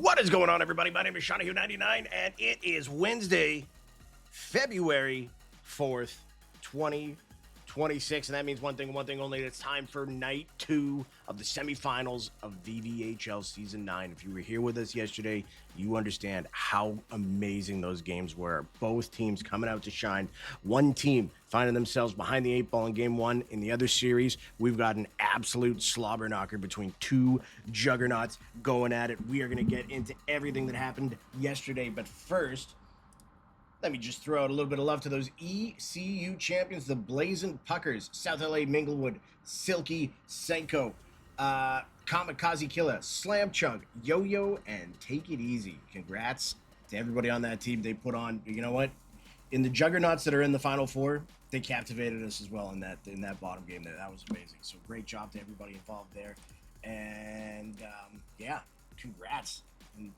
What is going on, everybody? My name is Shawnahue99, and it is Wednesday, February 4th, 2026. And that means one thing only. It's time for night 2 of the semifinals of VVHL Season 9. If you were here with us yesterday, you understand how amazing those games were. Both teams coming out to shine. One team finding themselves behind the 8 ball in Game 1. In the other series, we've got an absolute slobber knocker between two juggernauts going at it. We are going to get into everything that happened yesterday. But first, let me just throw out a little bit of love to those ECU champions, the Blazing Puckers, South LA Minglewood, Silky Senko, Kamikaze Killer, Slam Chunk, Yo-Yo, and Take It Easy. Congrats to everybody on that team. They put on, you know what? In the juggernauts that are in the Final Four, they captivated us as well in that bottom game there. That was amazing. So great job to everybody involved there. And yeah, congrats. And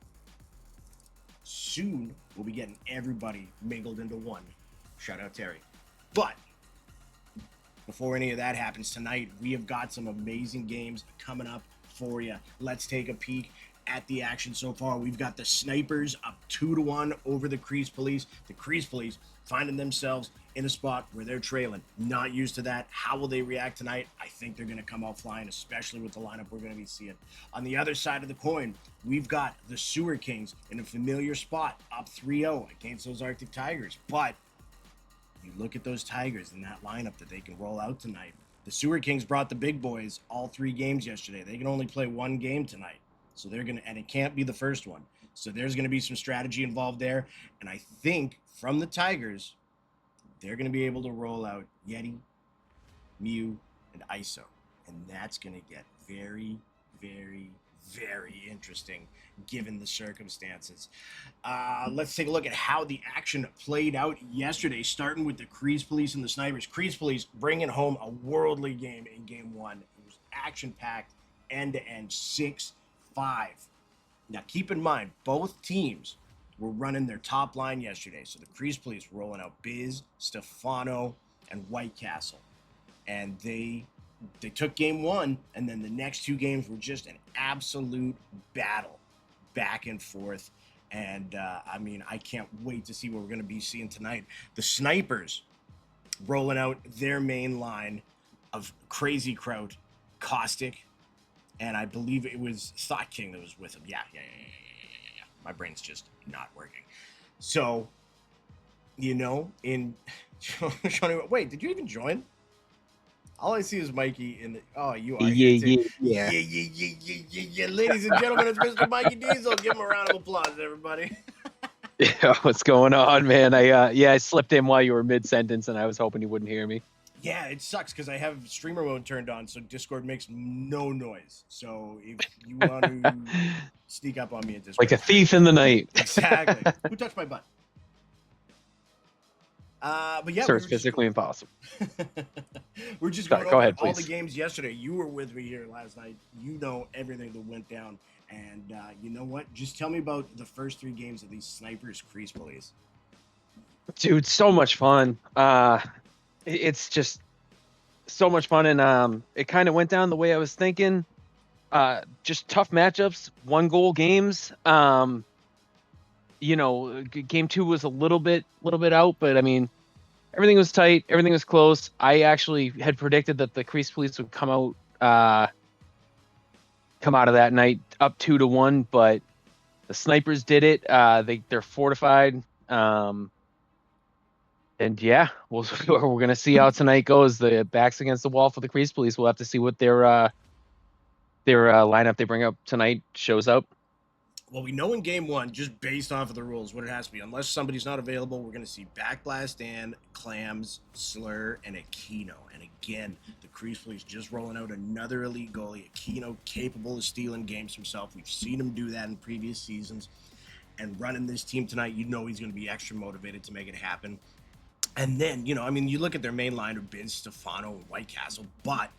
soon we'll be getting everybody mingled into one. Shout out Terry. But before any of that happens tonight, we have got some amazing games coming up for you. Let's take a peek at the action so far. We've got the Snipers up 2-1 over the Crease Police. The Crease Police finding themselves in a spot where they're trailing. Not used to that. How will they react tonight? I think they're going to come out flying, especially with the lineup we're going to be seeing. On the other side of the coin, we've got the Sewer Kings in a familiar spot, up 3-0 against those Arctic Tigers. But you look at those Tigers in that lineup that they can roll out tonight. The Sewer Kings brought the big boys all 3 games yesterday. They can only play 1 game tonight. So they're going to, and it can't be the first one. So there's going to be some strategy involved there. And I think from the Tigers, they're going to be able to roll out Yeti, Mew, and ISO. And that's going to get very, very, very interesting given the circumstances. Let's take a look at how the action played out yesterday, starting with the Crease Police and the Snipers. Crease Police bringing home a worldly game in Game 1. It was action-packed, end-to-end, 6-5. Now, keep in mind, both teams were running their top line yesterday. So the Crease Police rolling out Biz, Stefano, and White Castle. And they took Game 1, and then the next 2 games were just an absolute battle, back and forth. And, I mean, I can't wait to see what we're going to be seeing tonight. The Snipers rolling out their main line of Crazy Kraut, Caustic, and I believe it was Thought King that was with him. Yeah. My brain's just not working. So, you know, Shawnee, wait, did you even join? All I see is Mikey in the. Oh, you are. Yeah. Yeah. Ladies and gentlemen, it's Mr. Mikey Diesel. Give him a round of applause, everybody. Yeah, what's going on, man? I slipped in while you were mid-sentence, and I was hoping you wouldn't hear me. Yeah, it sucks because I have streamer mode turned on, so Discord makes no noise. So if you want to sneak up on me in Discord, like a thief in the night. Exactly. Who touched my butt? But yeah, Sir, it's physically impossible. We're just going Go over ahead, all please. the games yesterday. You were with me here last night. You know everything that went down. And you know what? Just tell me about the first 3 games of these Snipers Crease Police. Dude, so much fun. It's just so much fun, and it kind of went down the way I was thinking. Just tough matchups, 1-goal games. You know, Game 2 was a little bit out, but I mean, everything was tight, everything was close. I actually had predicted that the Crease Police would come out of that night up 2-1, but the Snipers did it. They're fortified. And yeah, we're gonna see how tonight goes. The back's against the wall for the Crease Police. We'll have to see what their lineup they bring up tonight shows up. Well, we know in Game 1, just based off of the rules, what it has to be. Unless somebody's not available, we're going to see Backblast and Clams, Slur, and Aquino. And again, the Crease Police just rolling out another elite goalie. Aquino capable of stealing games himself. We've seen him do that in previous seasons. And running this team tonight, you know he's going to be extra motivated to make it happen. And then, you know, I mean, you look at their main line of Biz, Stefano, and White Castle, but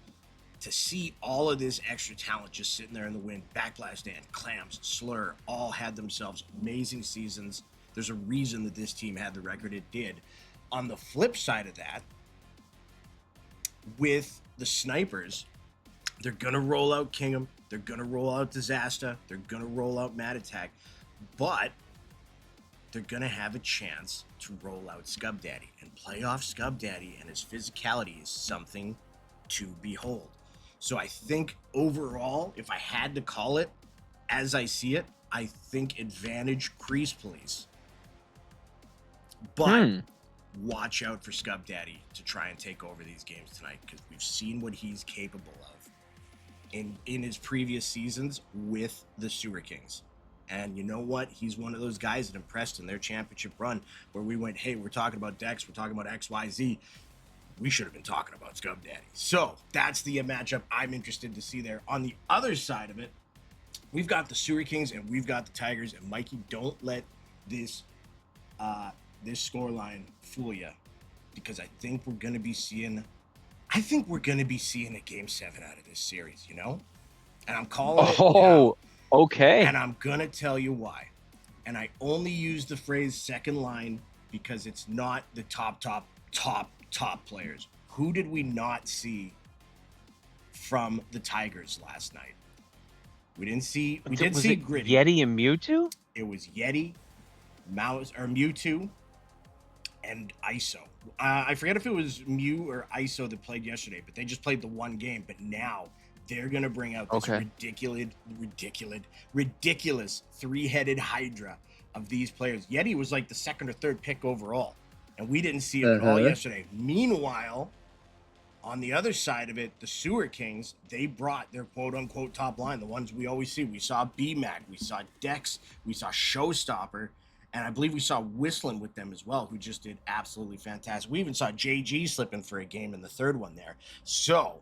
to see all of this extra talent just sitting there in the wind, Backblast and Clams, Slur, all had themselves amazing seasons. There's a reason that this team had the record it did. On the flip side of that, with the Snipers, they're going to roll out Kingham. They're going to roll out Disaster. They're going to roll out Mad Attack. But they're going to have a chance to roll out Scub Daddy. And playoff Scub Daddy and his physicality is something to behold. So I think overall, if I had to call it as I see it, I think advantage Crease Police. But watch out for Scub Daddy to try and take over these games tonight, because we've seen what he's capable of in his previous seasons with the Sewer Kings. And you know what? He's one of those guys that impressed in their championship run where we went, hey, we're talking about Dex, we're talking about XYZ. We should have been talking about Scub Daddy. So that's the matchup I'm interested to see there. On the other side of it, we've got the Sewer Kings and we've got the Tigers. And Mikey, don't let this scoreline fool you, because I think we're going to be seeing a game 7 out of this series, you know? And I'm calling it now. Okay. And I'm going to tell you why. And I only use the phrase second line because it's not the top players. Who did we not see from the Tigers last night? We did see Gritty. Yeti and Mewtwo? It was Yeti, Mewtwo, and ISO. I forget if it was Mew or ISO that played yesterday, but they just played the one game. But now they're going to bring out this ridiculous three-headed hydra of these players. Yeti was like the second or third pick overall, and we didn't see it at all yesterday. Meanwhile, on the other side of it, the Sewer Kings, they brought their quote-unquote top line, the ones we always see. We saw B-Mac, we saw Dex, we saw Showstopper, and I believe we saw Whistling with them as well, who just did absolutely fantastic. We even saw JG slipping for a game in the third one there. So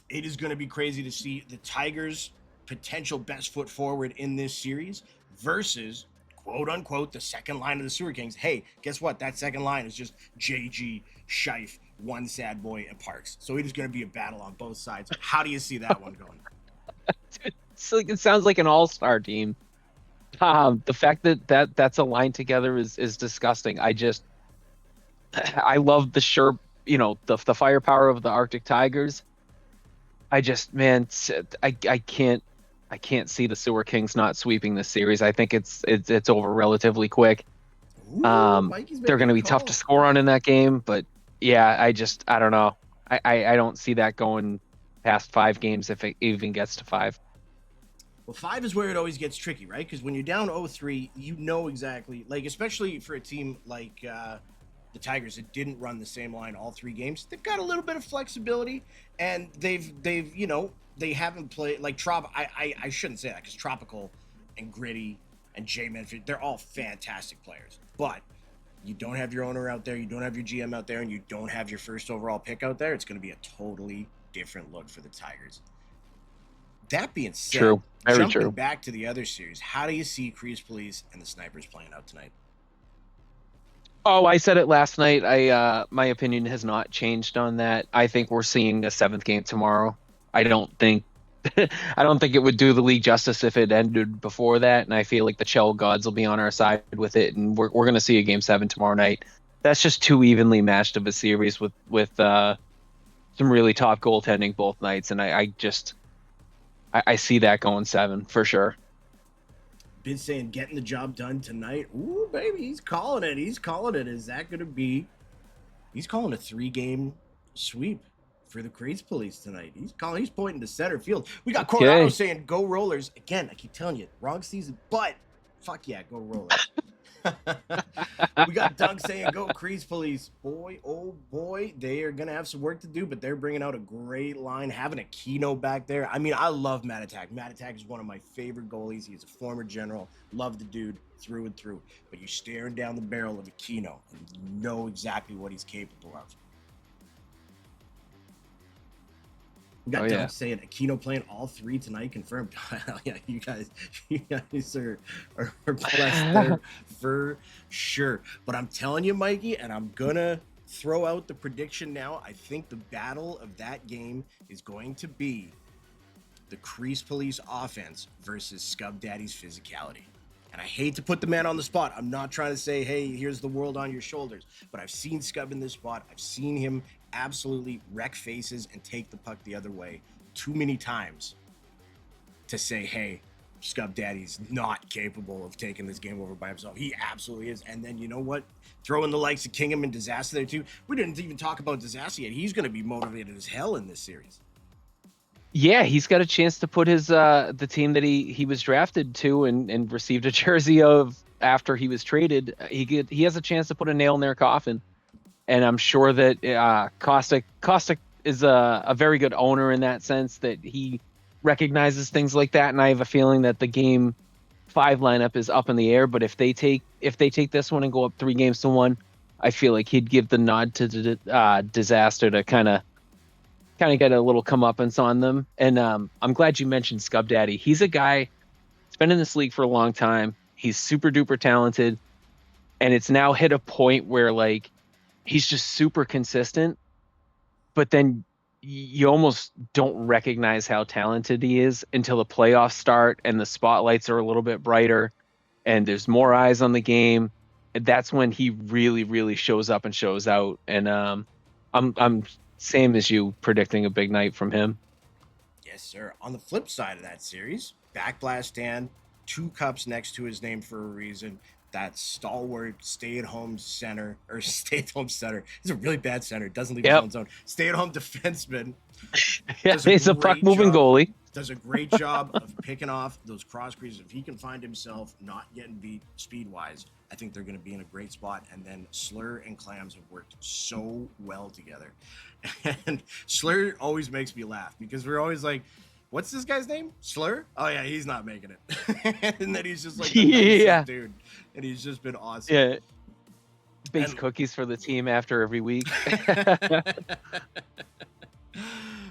it is going to be crazy to see the Tigers' potential best foot forward in this series versus, quote-unquote, the second line of the Sewer Kings. Hey, guess what? That second line is just JG, Shife, one sad boy, and Parks. So it is going to be a battle on both sides. How do you see that one going? It sounds like an all-star team. The fact that's aligned together is disgusting. I love the the firepower of the Arctic Tigers. I can't see the Sewer Kings not sweeping this series. I think it's over relatively quick. Ooh, they're going to be tough to score on in that game, but yeah, I don't know. I don't see that going past 5 games if it even gets to 5. Well, 5 is where it always gets tricky, right? Because when you're down 0-3, you know exactly, like, especially for a team like the Tigers that didn't run the same line all 3 games, they've got a little bit of flexibility, and they haven't played, like, I shouldn't say that, because Tropical and Gritty and Jay Menford, they're all fantastic players, but you don't have your owner out there, you don't have your GM out there, and you don't have your first overall pick out there. It's going to be a totally different look for the Tigers. That being said, jumping back to the other series, how do you see Crease Police and the Snipers playing out tonight? Oh, I said it last night. My opinion has not changed on that. I think we're seeing a 7th game tomorrow. I don't think it would do the league justice if it ended before that, and I feel like the Chell gods will be on our side with it, and we're going to see a game 7 tomorrow night. That's just too evenly matched of a series with some really top goaltending both nights, and I see that going 7 for sure. Been saying getting the job done tonight. Ooh, baby, he's calling it. Is that going to be? He's calling a 3-game sweep for the Crease Police tonight. He's pointing to center field. We got Coronado saying go Rollers. Again, I keep telling you, wrong season, but fuck yeah, go Rollers. We got Doug saying go Crease Police. Boy, oh boy, they are going to have some work to do, but they're bringing out a great line, having a Keno back there. I mean, I love Mad Attack. Mad Attack is one of my favorite goalies. He's a former general. Love the dude through and through. But you're staring down the barrel of a Keno, and you know exactly what he's capable of. We got Doug saying Aquino playing all 3 tonight, confirmed. Yeah, you guys are blessed there for sure. But I'm telling you, Mikey, and I'm gonna throw out the prediction now. I think the battle of that game is going to be the Crease Police offense versus Scub Daddy's physicality. And I hate to put the man on the spot. I'm not trying to say, hey, here's the world on your shoulders. But I've seen Scub in this spot. I've seen him absolutely wreck faces and take the puck the other way too many times to say, hey, Scub Daddy's not capable of taking this game over by himself. He absolutely is. And then you know what? Throw in the likes of Kingham and Disaster there too. We didn't even talk about Disaster yet. He's going to be motivated as hell in this series. Yeah, he's got a chance to put his the team that he was drafted to and received a jersey of after he was traded. He has a chance to put a nail in their coffin, and I'm sure that Costa is a very good owner in that sense that he recognizes things like that. And I have a feeling that the game 5 lineup is up in the air. But if they take this one and go up 3-1, I feel like he'd give the nod to Disaster to kind of get a little comeuppance on them. And I'm glad you mentioned Scub Daddy. He's a guy that's been in this league for a long time. He's super duper talented, and it's now hit a point where like he's just super consistent. But then you almost don't recognize how talented he is until the playoffs start and the spotlights are a little bit brighter and there's more eyes on the game. And that's when he really, really shows up and shows out. And I'm same as you, predicting a big night from him. Yes, sir. On the flip side of that series, Backblast Dan, 2 cups next to his name for a reason. That stalwart stay-at-home center, or stay-at-home center. He's a really bad center. Doesn't leave his own zone. Stay-at-home defenseman. Yeah, he's a puck-moving goalie. Does a great job of picking off those cross creases. If he can find himself not getting beat speed-wise, I think they're going to be in a great spot. And then Slur and Clams have worked so well together. And Slur always makes me laugh because we're always like, what's this guy's name? Slur? Oh, yeah, he's not making it. And then he's just like, the nicest dude. And he's just been awesome. Yeah. Bakes cookies for the team after every week.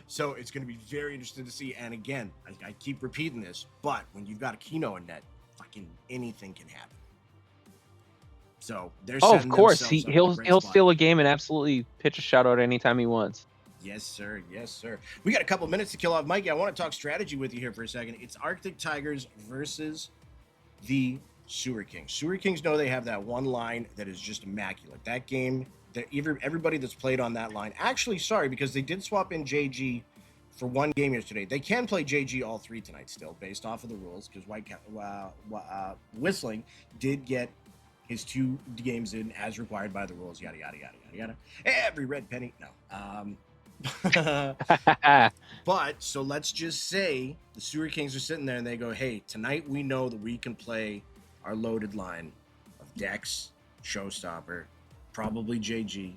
So it's going to be very interesting to see. And again, I keep repeating this, but when you've got a Keno in net, fucking anything can happen. So they're of course he'll steal a game and absolutely pitch a shutout anytime he wants. Yes, sir. Yes, sir. We got a couple minutes to kill off, Mikey. I want to talk strategy with you here for a second. It's Arctic Tigers versus the Sewer Kings. Sewer Kings know they have that one line that is just immaculate. That game, everybody that's played on that line. Actually, sorry, because they did swap in JG for one game yesterday. They can play JG all 3 tonight still, based off of the rules, because Whistling did get his 2 games in as required by the rules. Yada yada yada yada yada. Every red penny. No. But so let's just say the Sewer Kings are sitting there and they go, hey, tonight we know that we can play our loaded line of Dex, Showstopper, probably JG,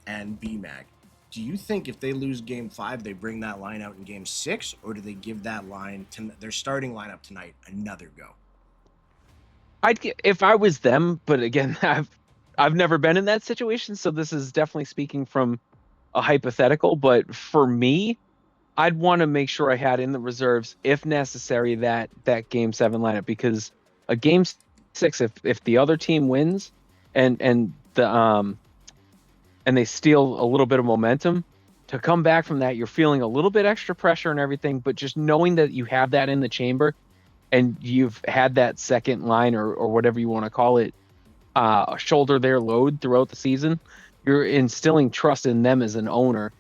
and BMAC. Do you think if they lose game 5, they bring that line out in game 6, or do they give that line to their starting lineup tonight another go? If I was them, but again, I've never been in that situation, so this is definitely speaking from a hypothetical. But for me, I'd want to make sure I had in the reserves, if necessary, that game 7 lineup, because a game 6, if the other team wins and they steal a little bit of momentum, to come back from that, you're feeling a little bit extra pressure and everything, but just knowing that you have that in the chamber and you've had that second line or whatever you want to call it, shoulder their load throughout the season, you're instilling trust in them as an owner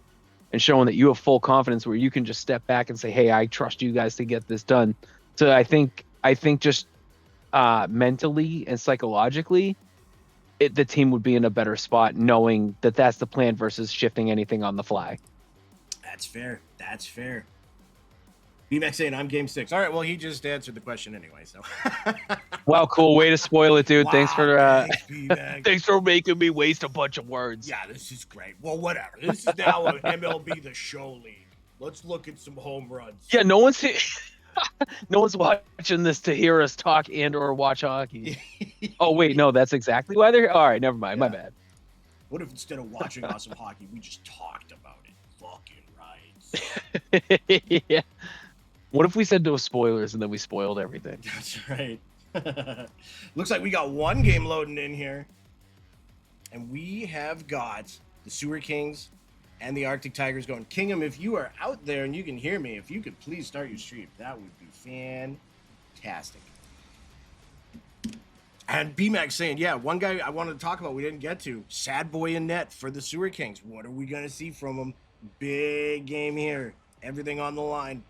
and showing that you have full confidence where you can just step back and say, hey, I trust you guys to get this done. So I think just mentally and psychologically, the team would be in a better spot knowing that that's the plan versus shifting anything on the fly. That's fair. That's fair. BMAX saying I'm game 6. All right, well, he just answered the question anyway, so. Wow, cool way to spoil it, dude. Wow, thanks for making me waste a bunch of words. Yeah, this is great. Well, whatever. This is now an MLB The Show league. Let's look at some home runs. Yeah, no one's watching this to hear us talk and or watch hockey. Oh wait, no, that's exactly why they're. All right, never mind. Yeah. My bad. What if instead of watching awesome hockey, we just talked about it? Fucking right. Yeah. What if we said no spoilers and then we spoiled everything? That's right. Looks like we got one game loading in here. And we have got the Sewer Kings and the Arctic Tigers going. Kingham, if you are out there and you can hear me, if you could please start your stream, that would be fantastic. And BMAX saying, yeah, one guy I wanted to talk about we didn't get to. Sad boy in net for the Sewer Kings. What are we going to see from him? Big game here. Everything on the line.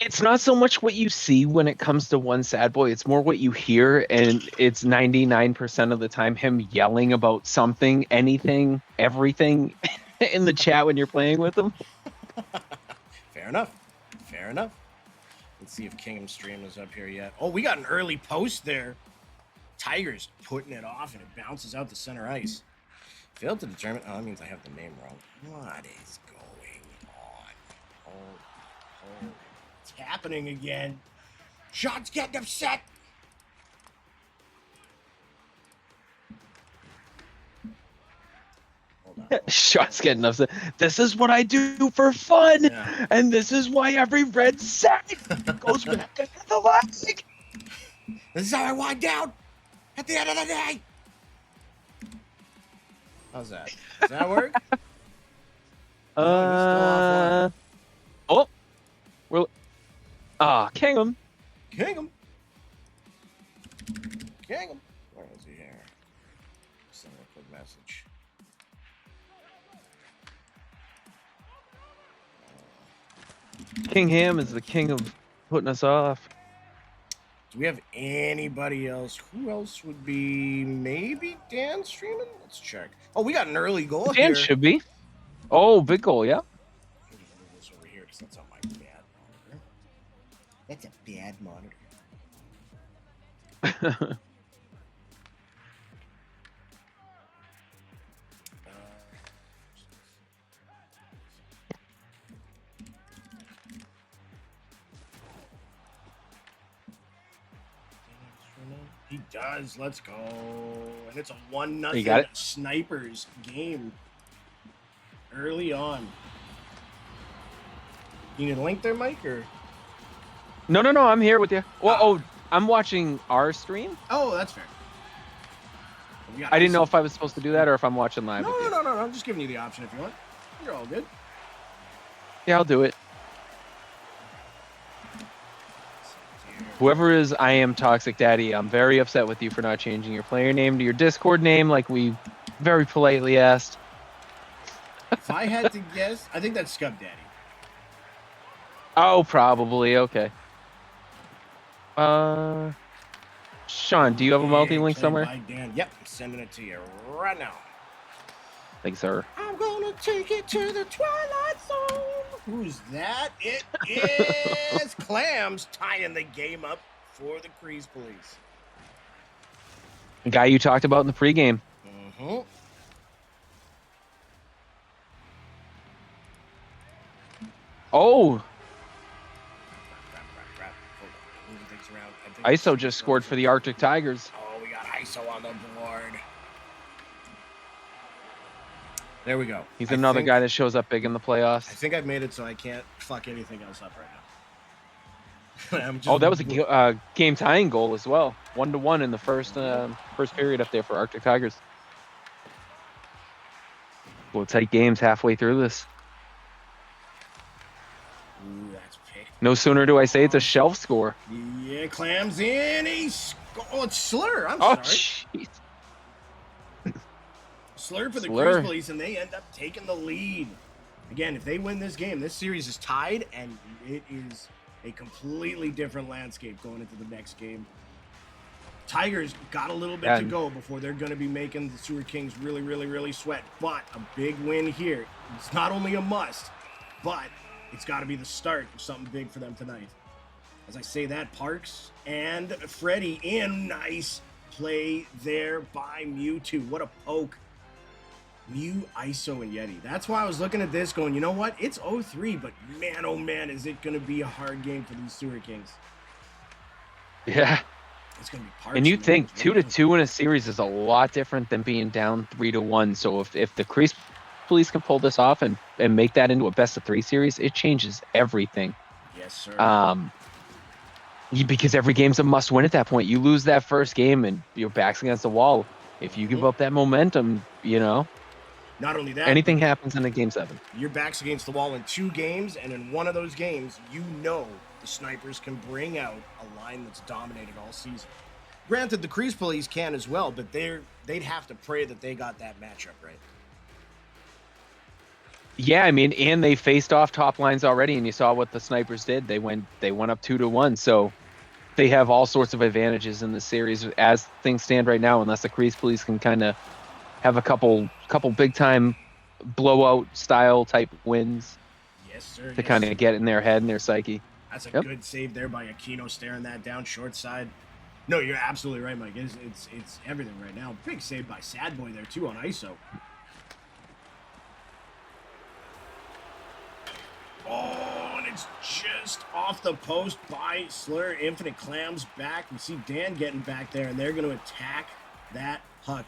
It's not so much what you see when it comes to one sad boy. It's more what you hear, and it's 99% of the time him yelling about something, anything, everything in the chat when you're playing with him. Fair enough. Fair enough. Let's see if Kingham's stream is up here yet. Oh, we got an early post there. Tigers putting it off, and it bounces out to center ice. Failed to determine. Oh, that means I have the name wrong. What is going on? Oh, it's happening again. Sean's getting upset. Hold on. Sean's getting upset. This is what I do for fun, Yeah. and this is why every red sack goes back into the leg. This is how I wind down at the end of the day. How's that? Does that work? Oh, we're Kingham. Kingham. Kingham. Where is he here? Send him a quick message. Kingham is the king of putting us off. Do we have anybody else? Who else would be? Maybe Dan streaming? Let's check. Oh, we got an early goal Dan here. should be. Oh, big goal, yeah. Let me just move this over here because that's on my bad monitor. That's a bad monitor. He does. Let's go. And it's a 1-0 You got it? snipers game early on. You need a link there, Mike? Or No, I'm here with you. Well, I'm watching our stream. oh, that's fair. I didn't know if I was supposed to do that or if I'm watching live. No, with you. no. I'm just giving you the option if you want. You're all good. Yeah, I'll do it. Whoever is I am Toxic Daddy, I'm very upset with you for not changing your player name to your Discord name like we very politely asked. If I had to guess, I think that's Scub Daddy. Oh, probably. Okay. Sean, do you have a multi-link Played somewhere? by Dan. Yep, I'm sending it to you right now. Thanks, sir. I'm gonna take it to the Twilight Zone. Who's that? It is Clams tying the game up for the Crease Police. The guy you talked about in the pregame. Mm-hmm. Oh, Crap. Hold on. Moving things around. I think ISO just scored for the Arctic Tigers. Oh, we got ISO on the board. There we go. He's another guy that shows up big in the I playoffs. think I've made it so I can't fuck anything else up right now. Oh, that was a game tying goal as well. 1-1 in the first period up there for Arctic Tigers. Well, tight games halfway through this. Ooh, that's picked. No sooner do I say it's a shelf score. Yeah, Clams in. Oh, it's Slur. I'm Oh, sorry. jeez. Slur for the Slur. Crease Police, and they end up taking the lead. Again, if they win this game, this series is tied, and it is a completely different landscape going into the next game. Tigers got a little bit to go before they're going to be making the Sewer Kings really, really, really sweat. But a big win here. It's not only a must, but it's got to be the start of something big for them tonight. As I say that, Parks and Freddie in. Nice play there by Mewtwo. What a poke. Mew, ISO, and Yeti. That's why I was looking at this going, you know what? It's 0-3, but man, oh man, is it going to be a hard game for these Sewer Kings. Yeah. It's going to be Parks. And you think 2-2 in a series is a lot different than being down 3-1. So if the Crease Police can pull this off and make that into a best-of-3 series, it changes everything. Yes, sir. Because every game's a must-win at that point. You lose that first game and your back's against the wall. If you give up that momentum, Not only that, anything happens in a game 7. Your back's against the wall in 2 games, and in one of those games, the snipers can bring out a line that's dominated all season. Granted, the Crease Police can as well, but they'd have to pray that they got that matchup right. Yeah, I mean, and they faced off top lines already, and you saw what the snipers did. They went up 2-1. So they have all sorts of advantages in the series as things stand right now, unless the Crease Police can kind of have a couple big time blowout style type wins Yes, sir. to Yes, kind sir. of get in their head and their psyche. That's a Yep. good save there by Aquino, staring that down short side. No, you're absolutely right, Mike. It's everything right now. Big save by Sad Boy there too on ISO. Oh, and it's just off the post by Slur. Infinite Clams back. We see Dan getting back there, and they're going to attack that puck.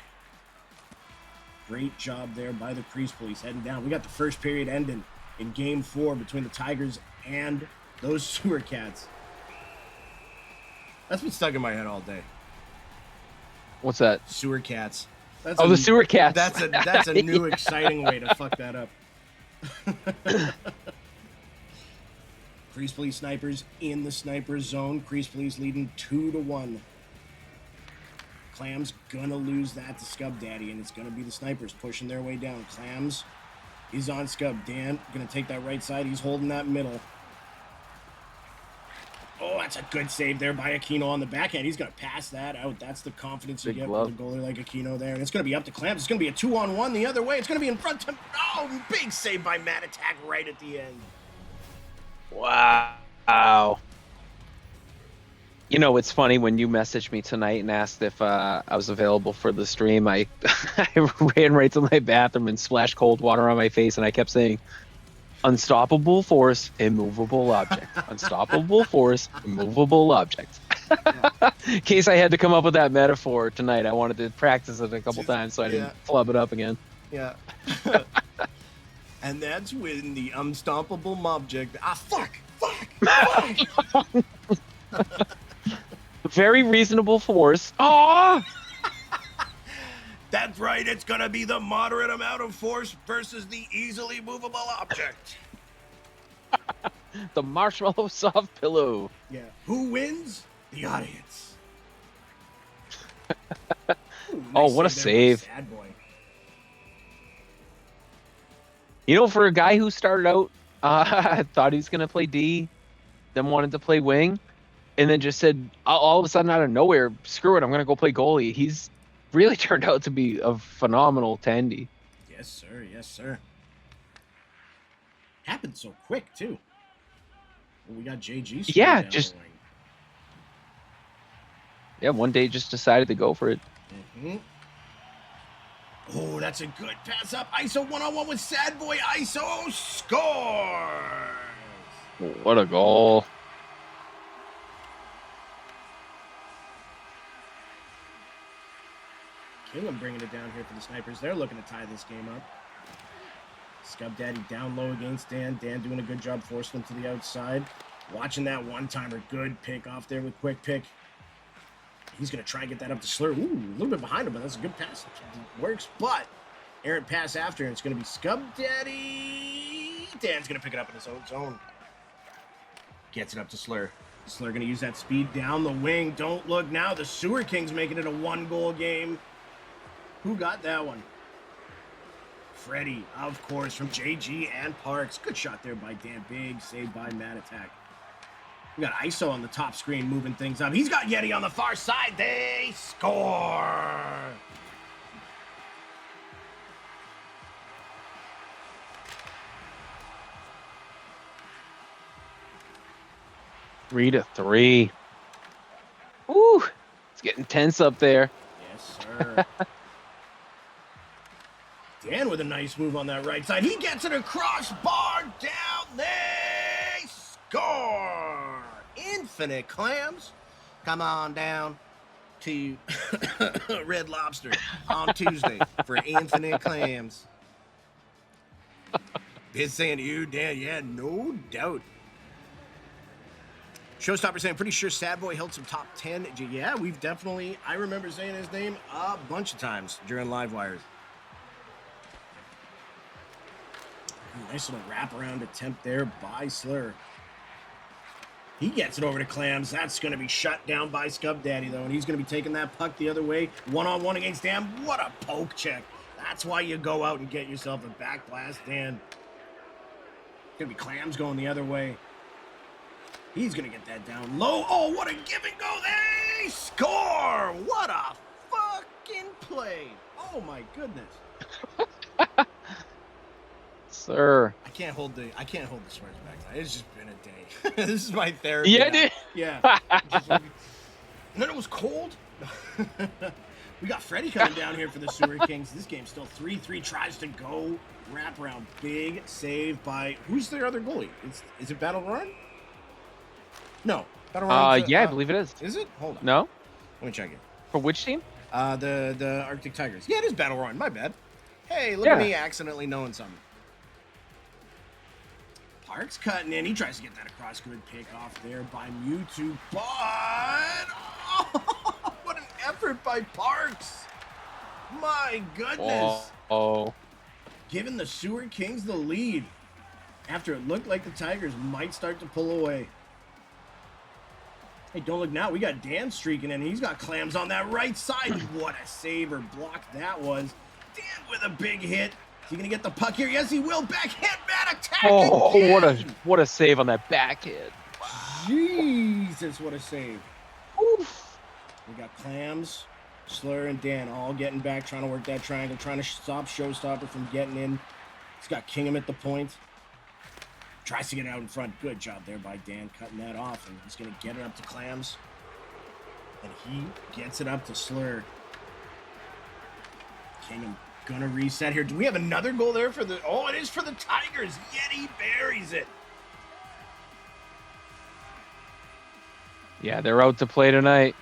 Great job there by the Crease Police heading down. We got the first period ending in Game 4 between the Tigers and those Sewer Cats. That's been stuck in my head all day. What's that? Sewer Cats. That's The Sewer Cats. That's a new exciting way to fuck that up. Crease Police snipers in the sniper zone. Crease Police leading 2-1. Clams gonna lose that to Scub Daddy, and it's gonna be the snipers pushing their way down. Clams is on Scub. Dan gonna take that right side. He's holding that middle. Oh, that's a good save there by Aquino on the backhand. He's gonna pass that out. That's the confidence you get with a goalie like Aquino there. And it's gonna be up to Clams. It's gonna be a 2-on-1 the other way. It's gonna be in front of. Oh, big save by Matt Attack right at the end. Wow. You know, it's funny when you messaged me tonight and asked if I was available for the stream. I ran right to my bathroom and splashed cold water on my face, and I kept saying, "Unstoppable force, immovable object. Unstoppable force, immovable object." In case I had to come up with that metaphor tonight, I wanted to practice it a couple times so I didn't flub it up again. Yeah. And that's when the unstoppable object. Fuck! Very reasonable force. Oh! That's right, it's gonna be the moderate amount of force versus the easily movable object. The marshmallow soft pillow. Yeah. Who wins? The audience. Ooh, nice what a save. Sad Boy. You know, for a guy who started out, thought he was going to play D, then wanted to play wing, and then just said, all of a sudden out of nowhere, screw it, I'm going to go play goalie. He's really turned out to be a phenomenal Tandy. Yes, sir. Yes, sir. Happened so quick, too. Well, we got JG. Yeah, one day just decided to go for it. Mm-hmm. Oh, that's a good pass up. ISO one-on-one with Sad Boy. ISO scores! What a goal. Kingham bringing it down here for the Snipers. They're looking to tie this game up. Scub Daddy down low against Dan. Dan doing a good job forcing them to the outside. Watching that one-timer. Good pick off there with quick pick. He's going to try and get that up to Slur. Ooh, a little bit behind him, but that's a good pass. It works, but errant pass after, and it's going to be Scub Daddy. Dan's going to pick it up in his own zone. Gets it up to Slur. Slur going to use that speed down the wing. Don't look now. The Sewer Kings making it a one-goal game. Who got that one? Freddie, of course, from JG and Parks. Good shot there by Dan. Big save by Mad Attack. We got ISO on the top screen moving things up. He's got Yeti on the far side. They score. 3-3. Ooh, it's getting tense up there. Yes, sir. Dan with a nice move on that right side. He gets it across, bar down. They score. Infinite Clams. Come on down to Red Lobster on Tuesday for Infinite Clams. Been saying to you, Dan, yeah, no doubt. Showstopper saying, pretty sure Sad Boy held some top 10. Yeah, we've definitely, I remember saying his name a bunch of times during live wires. Nice little wraparound attempt there by Slur. He gets it over to Clams. That's going to be shut down by Scub Daddy, though, and he's going to be taking that puck the other way. One-on-one against Dan. What a poke check. That's why you go out and get yourself a back blast, Dan. Gonna be Clams going the other way. He's gonna get that down low. Oh, what a give and go! They score! What a fucking play! Oh my goodness. Sir. I can't hold the swears back tonight. It's just been a day. This is my therapy. Yeah, now. dude. Yeah. And then it was cold. We got Freddie coming down here for the Sewer Kings. This game's still 3-3. Tries to go wrap around. Big save by who's their other goalie? Is it Battle Run? No. Battle Run. Yeah, I believe it is. Is it? Hold on. No? Let me check it. For which team? The Arctic Tigers. Yeah, it is Battle Run. My bad. Hey, look at me accidentally knowing something. Parks cutting in. He tries to get that across. Good pick off there by Mewtwo. But oh, what an effort by Parks. My goodness. Oh. Giving the Sewer Kings the lead after it looked like the Tigers might start to pull away. Hey, don't look now. We got Dan streaking in. He's got Clams on that right side. What a save or block that was. Dan with a big hit. Is he going to get the puck here? Yes, he will. Backhand man attack. Oh, again. what a save on that back hit. Jesus, what a save. Oof. We got Clams, Slur, and Dan all getting back, trying to work that triangle, trying to stop Showstopper from getting in. He's got Kingham at the point. Tries to get out in front. Good job there by Dan, cutting that off. And he's going to get it up to Clams. And he gets it up to Slur. Kingham gonna reset here. Do we have another goal there for the... Oh, it is for the Tigers. Yeti buries it. Yeah, they're out to play tonight.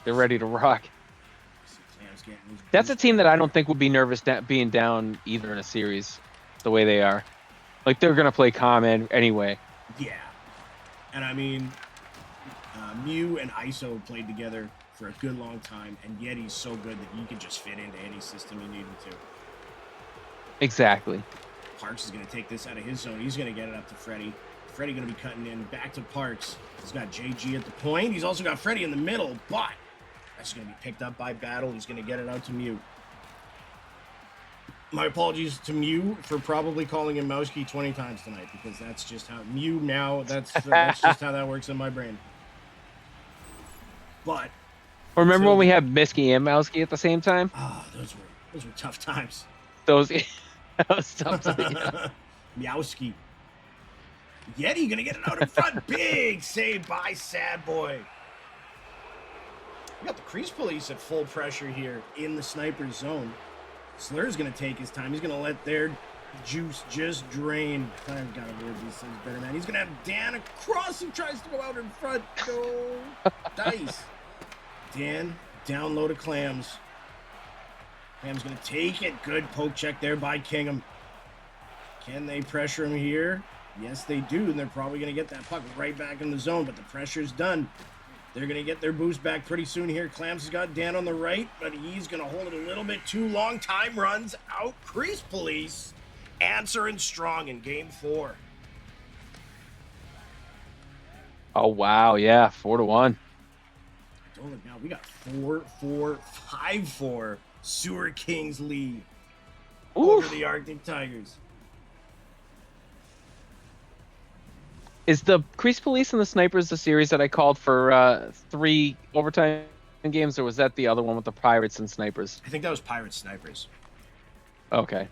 They're ready to rock. That's a team that I don't think would be nervous being down either in a series, the way they are. Like, they're going to play calm anyway. Yeah. And I mean, Mew and ISO played together for a good long time, and Yeti's so good that he can just fit into any system you need him to. Exactly. Parks is going to take this out of his zone. He's going to get it up to Freddie. Freddie going to be cutting in back to Parks. He's got JG at the point. He's also got Freddie in the middle, but that's going to be picked up by Battle. He's going to get it out to Mew. My apologies to Mew for probably calling him Mowski 20 times tonight, because that's just how Mew now, that's just how that works in my brain. But remember when we had Misky and Mowski at the same time? Ah, those were tough times. That was tough to Meowski. Yeti gonna get it out in front. Big save by Sad Boy. We got the crease police at full pressure here in the sniper zone. Slur's gonna take his time. He's gonna let their juice just drain. I've got to word these things better, man. He's gonna have Dan across and tries to go out in front. Go dice. Dan down low to Clams. Clams gonna take it. Good poke check there by Kingham. Can they pressure him here? Yes, they do, and they're probably gonna get that puck right back in the zone, but the pressure's done. They're going to get their boost back pretty soon here. Clams has got Dan on the right, but he's going to hold it a little bit too long. Time runs out. Crease Police answering strong in Game 4. Oh, wow. Yeah, 4-1. Don't look now. We got 4-4, 5-4 Sewer Kings lead over the Arctic Tigers. Is the Crease Police and the Snipers the series that I called for 3 overtime games, or was that the other one with the Pirates and Snipers? I think that was Pirates Snipers. Okay.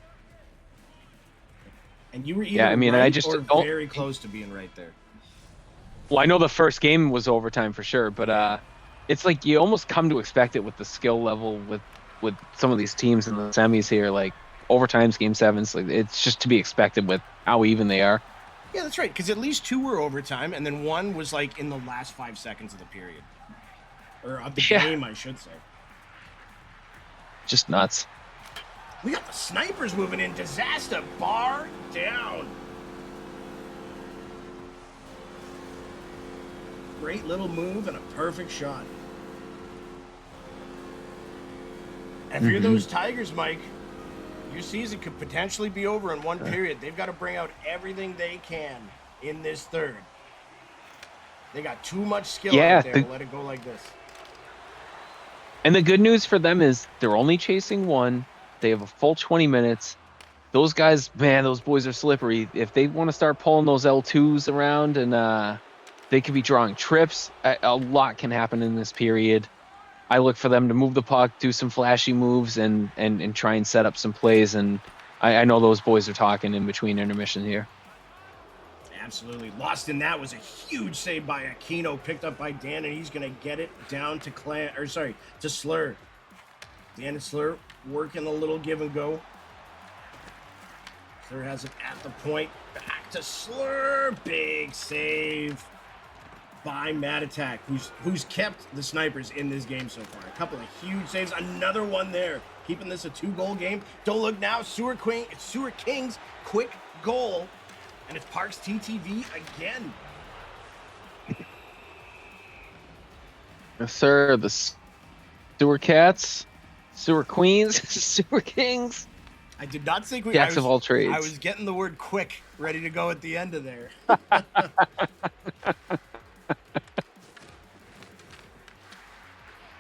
And you were either right or very close to being right there. Well, I know the first game was overtime for sure, but it's like you almost come to expect it with the skill level with some of these teams in the semis here, like overtimes, game 7s. Like, it's just to be expected with how even they are. Yeah, that's right, because at least 2 were overtime, and then 1 was, like, in the last 5 seconds of the period. Or of the game, I should say. Just nuts. We got the Snipers moving in. Disaster bar down. Great little move and a perfect shot. And if you're those Tigers, Mike, your season could potentially be over in 1 period. They've got to bring out everything they can in this third. They got too much skill out there to let it go like this. And the good news for them is they're only chasing 1. They have a full 20 minutes. those guys, man, those boys are slippery. If they want to start pulling those L2s around and they could be drawing trips, a lot can happen in this period. I look for them to move the puck, do some flashy moves, and try and set up some plays. And I know those boys are talking in between intermission here. Absolutely. Lost in that was a huge save by Aquino, picked up by Dan, and he's going to get it down to to Slur. Dan and Slur working a little give and go. Slur has it at the point. Back to Slur. Big save by Matatak, who's kept the snipers in this game so far. A couple of huge saves. Another one there. Keeping this a 2-goal game. Don't look now. Sewer Kings quick goal. And it's Parks TTV again. Yes, sir. The Sewer Cats, Sewer Queens, Sewer Kings. I did not think Jacks of all trades. I was getting the word quick ready to go at the end of there.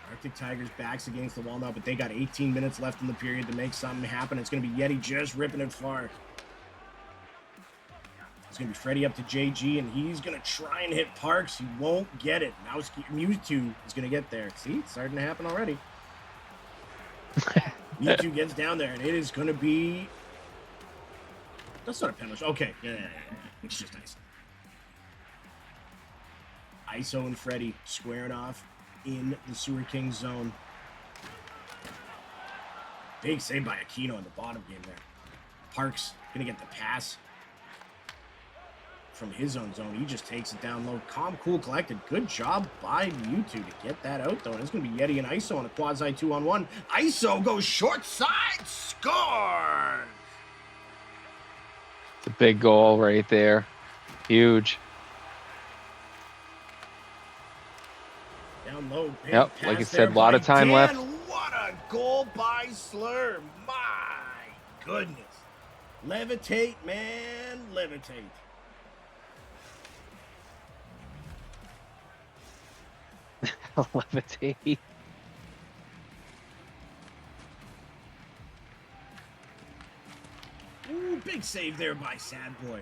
Arctic Tigers backs against the wall now, but they got 18 minutes left in the period to make something happen. It's going to be Yeti just ripping it far. It's going to be Freddie up to JG, and he's going to try and hit Parks. He won't get it. Now Mewtwo is going to get there. See, it's starting to happen already. Mewtwo gets down there, and it is going to be... That's not a penalty. Okay, yeah. It's just nice. ISO and Freddie squaring off in the Sewer King zone. Big save by Aquino in the bottom game there. Parks going to get the pass from his own zone. He just takes it down low. Calm, cool, collected. Good job by Mewtwo to get that out, though. And it's going to be Yeti and ISO on a quasi 2-on-1. ISO goes short side, scores! It's a big goal right there. Huge. Down low. Yep, like I said, a lot of time left. What a goal by Slur. My goodness. Levitate, man. Levitate. Levitate. Ooh, big save there by Sad Boy.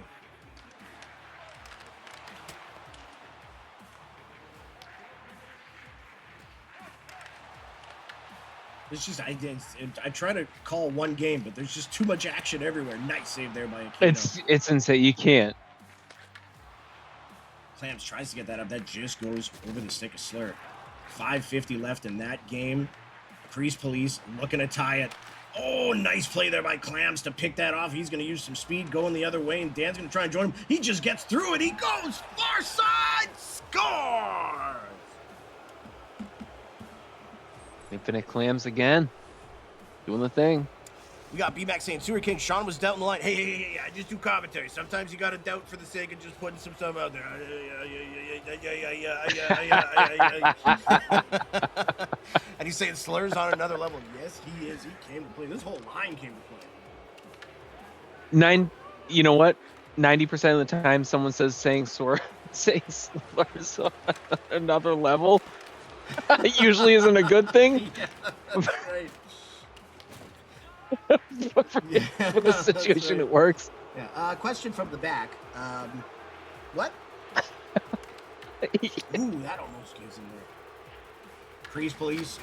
It's just I try to call one game, but there's just too much action everywhere. Nice save there by Aquino. It's insane. You can't. Clams tries to get that up. That just goes over the stick of Slur. 5:50 left in that game. Priest Police looking to tie it. Oh, nice play there by Clams to pick that off. He's going to use some speed going the other way, and Dan's going to try and join him. He just gets through it. He goes far side. Scores! Infinite Clams again. Doing the thing. We got B-Mac saying, Sewer King, Sean was doubting the line. Hey, I just do commentary. Sometimes you got to doubt for the sake of just putting some stuff out there. And he's saying Slur's on another level. Yes, he is. He came to play. This whole line came to play. You know what? 90% of the time someone saying Slur's on another level. It usually isn't a good thing. Yeah, that's right. For the situation, right. It works. Yeah. Question from the back. What? Ooh, that almost gives him there. Priest Police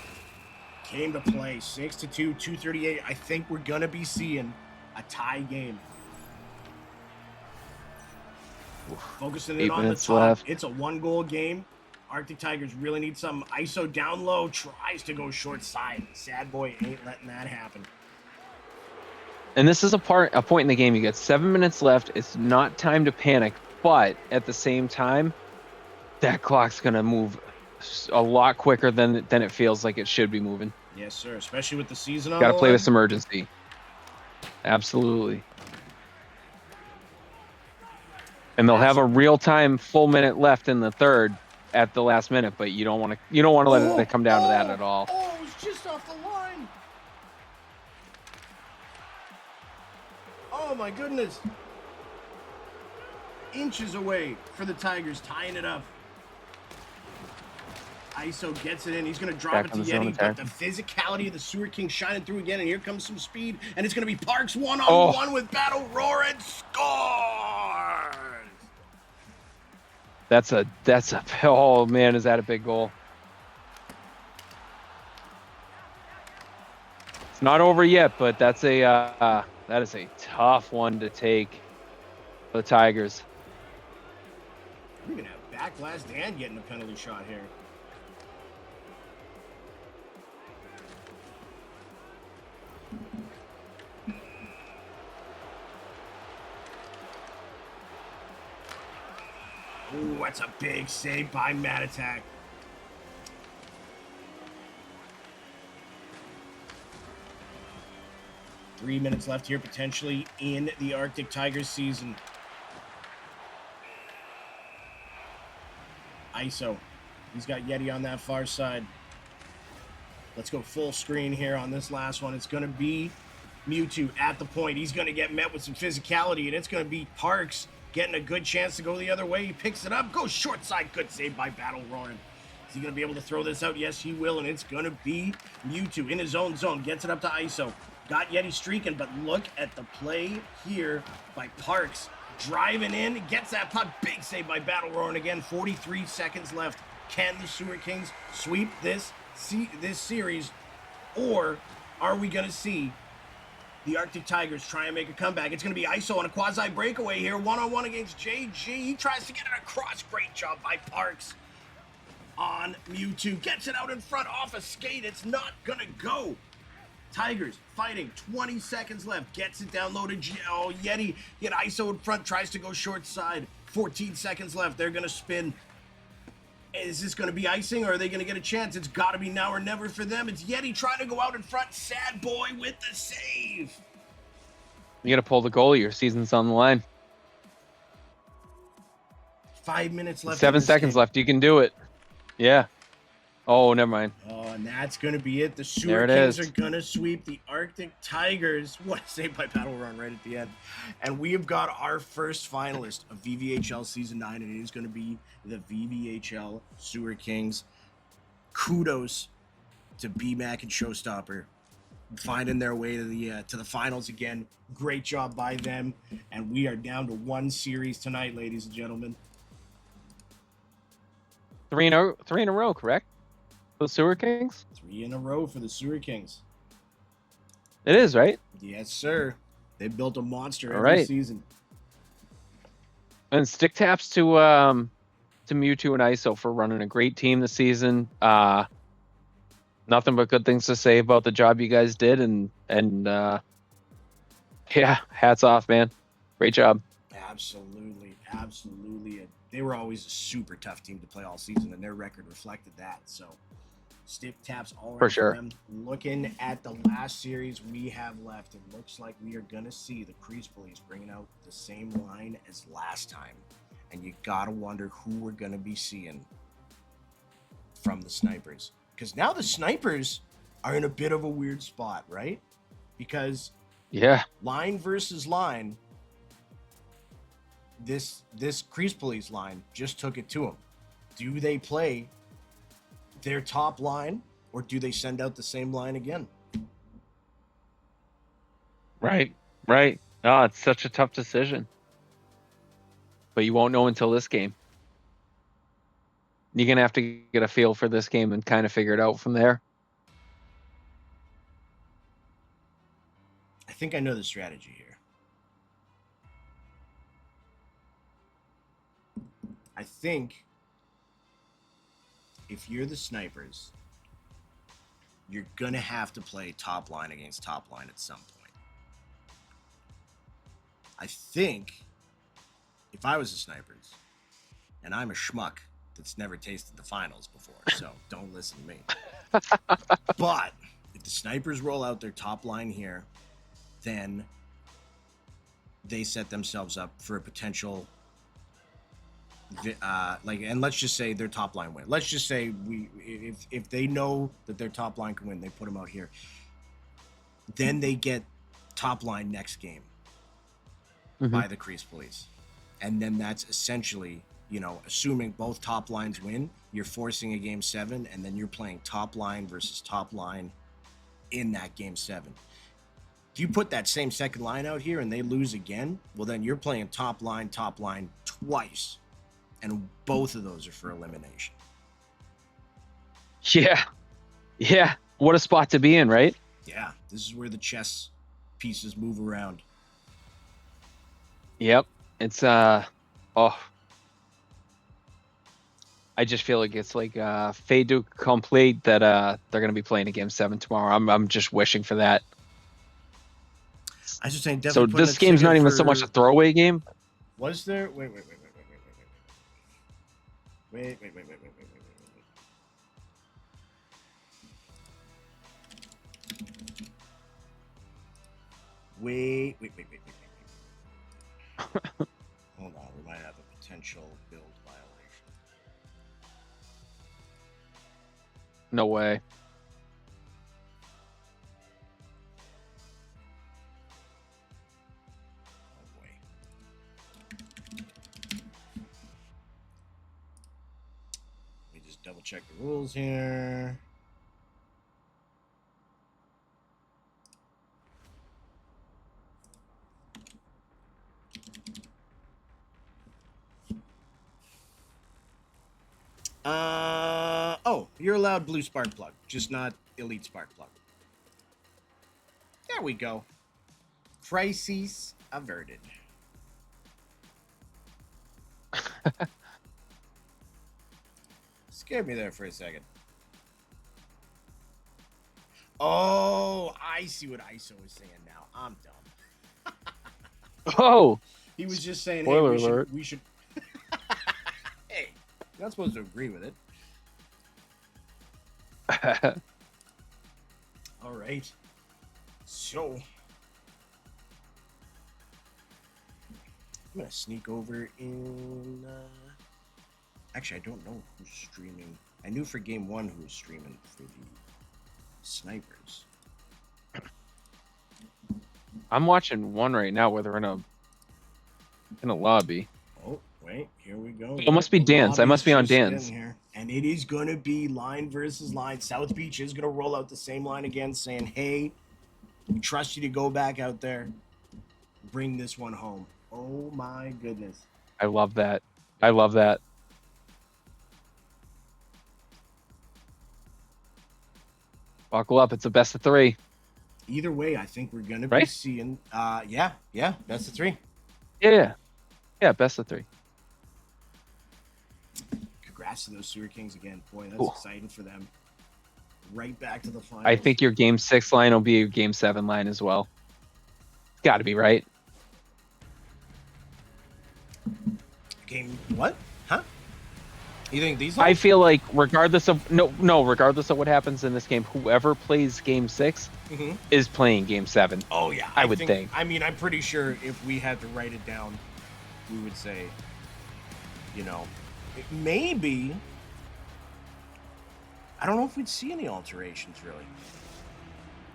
came to play. 6-2, 2:38. I think we're gonna be seeing a tie game. Focusing in on the top. Left. It's a 1-goal game. Arctic Tigers really need some. ISO down low, tries to go short side. Sad Boy ain't letting that happen. And this is a point in the game. You got 7 minutes left. It's not time to panic, but at the same time, that clock's gonna move a lot quicker than it feels like it should be moving. Yes, sir. Especially with the season on. Got to play with some urgency. Absolutely. And they'll have a real-time full minute left in the third at the last minute, but you don't want to let it come down to that at all. Oh, it was just off the line. Oh my goodness. Inches away for the Tigers, tying it up. ISO gets it in. He's going to drop Back it on to the zone Yeti, but attack. the physicality of the Sewer King shining through again, and here comes some speed, and it's going to be Parks one-on-one with Battle Roar and scores! That's a oh man, is that a big goal? It's not over yet, but that's that is a tough one to take for the Tigers. We're going to have backlash and getting a penalty shot here. Ooh, that's a big save by Mad Attack. Three minutes left here, potentially, in the Arctic Tigers season. ISO. He's got Yeti on that far side. Let's go full screen here on this last one. It's going to be Mewtwo at the point. He's going to get met with some physicality, and it's going to be Parks getting a good chance to go the other way. He picks it up, goes short side. Good save by Battle Roaring. Is he going to be able to throw this out? Yes, he will, and it's going to be Mewtwo in his own zone. Gets it up to ISO. Got Yeti streaking, but look at the play here by Parks. Driving in, gets that puck. Big save by Battle Roaring again. 43 seconds left. Can the Sewer Kings sweep this series, or are we going to see the Arctic Tigers try and make a comeback? It's going to be ISO on a quasi breakaway here, one-on-one against JG. He tries to get it across. Great job by Parks on Mewtwo. Gets it out in front off a skate. It's not going to go. Tigers fighting, 20 seconds left. Gets it down low to Yeti. Get ISO in front, tries to go short side. 14 seconds left. They're going to spin. Is this going to be icing, or are they going to get a chance? It's got to be now or never for them. It's Yeti trying to go out in front. Sad boy with the save. You got to pull the goalie. Your season's on the line. 5 minutes left. 7 seconds left. You can do it. Yeah. Oh, never mind. Oh, and that's going to be it. The Sewer Kings is. are going to sweep the Arctic Tigers. What a save by Battle Run right at the end. And we have got our first finalist of VVHL Season 9, and it is going to be the VVHL Sewer Kings. Kudos to B-Mac and Showstopper finding their way to the finals again. Great job by them. And we are down to one series tonight, ladies and gentlemen. Three in a row, correct? The Sewer Kings? 3 in a row for the Sewer Kings. It is, right? Yes, sir. They built a monster every right. season. And stick taps to Mewtwo and ISO for running a great team this season. Nothing but good things to say about the job you guys did, and yeah, hats off, man. Great job. Absolutely. They were always a super tough team to play all season, and their record reflected that. So stick taps all For right sure. for them. Looking at the last series we have left, it looks like we are going to see the Crease Bullies bringing out the same line as last time. And you got to wonder who we're going to be seeing from the Snipers. Because now the Snipers are in a bit of a weird spot, right? Because Yeah. line versus line, this Crease Bullies line just took it to them. Do they play their top line, or do they send out the same line again? Right. Oh, it's such a tough decision. But you won't know until this game. You're going to have to get a feel for this game and kind of figure it out from there. I think I know the strategy here. I think if you're the Snipers, you're going to have to play top line against top line at some point. I think if I was the Snipers, and I'm a schmuck that's never tasted the finals before, so don't listen to me. But if the Snipers roll out their top line here, then they set themselves up for a potential and let's just say their top line win. Let's just say if they know that their top line can win, they put them out here. Then they get top line next game by the Crease Police. And then that's essentially assuming both top lines win, you're forcing a game 7, and then you're playing top line versus top line in that game 7. If you put that same second line out here and they lose again, well, then you're playing top line twice. And both of those are for elimination. Yeah. Yeah. What a spot to be in, right? Yeah. This is where the chess pieces move around. Yep. It's I just feel like it's like fait du complete that they're gonna be playing a game 7 tomorrow. I'm just wishing for that. I was just saying, So definitely. this game's not even so much a throwaway game. Was there? Wait. Hold on, we might have a potential build violation. No way. Oh boy. Let me just double check the rules here. You're allowed blue spark plug, just not elite spark plug. There we go. Crises averted. Scared me there for a second. Oh, I see what ISO is saying now. I'm dumb. Oh, He was just saying, spoiler hey, alert. we should. Hey, you're not supposed to agree with it. All right. So, I'm going to sneak over in. Actually, I don't know who's streaming. I knew for game 1 who was streaming for the snipers. I'm watching one right now where they're in a lobby. Oh, wait, here we go. It must be Dan's. I must be on Dan's. Here. And it is going to be line versus line. South Beach is going to roll out the same line again, saying, hey, we trust you to go back out there. Bring this one home. Oh, my goodness. I love that. I love that. Buckle up. It's a best of 3. Either way, I think we're going to be seeing, yeah, best of 3. Yeah, best of 3. Congrats to those Sewer Kings again. Boy, that's exciting for them. Right back to the finals. I think your game 6 line will be your game 7 line as well. It's got to be, right? Game what? Huh? You think these? I feel like regardless of what happens in this game, whoever plays game 6 is playing game 7. Oh yeah, I would think. I mean, I'm pretty sure if we had to write it down, we would say, maybe. I don't know if we'd see any alterations really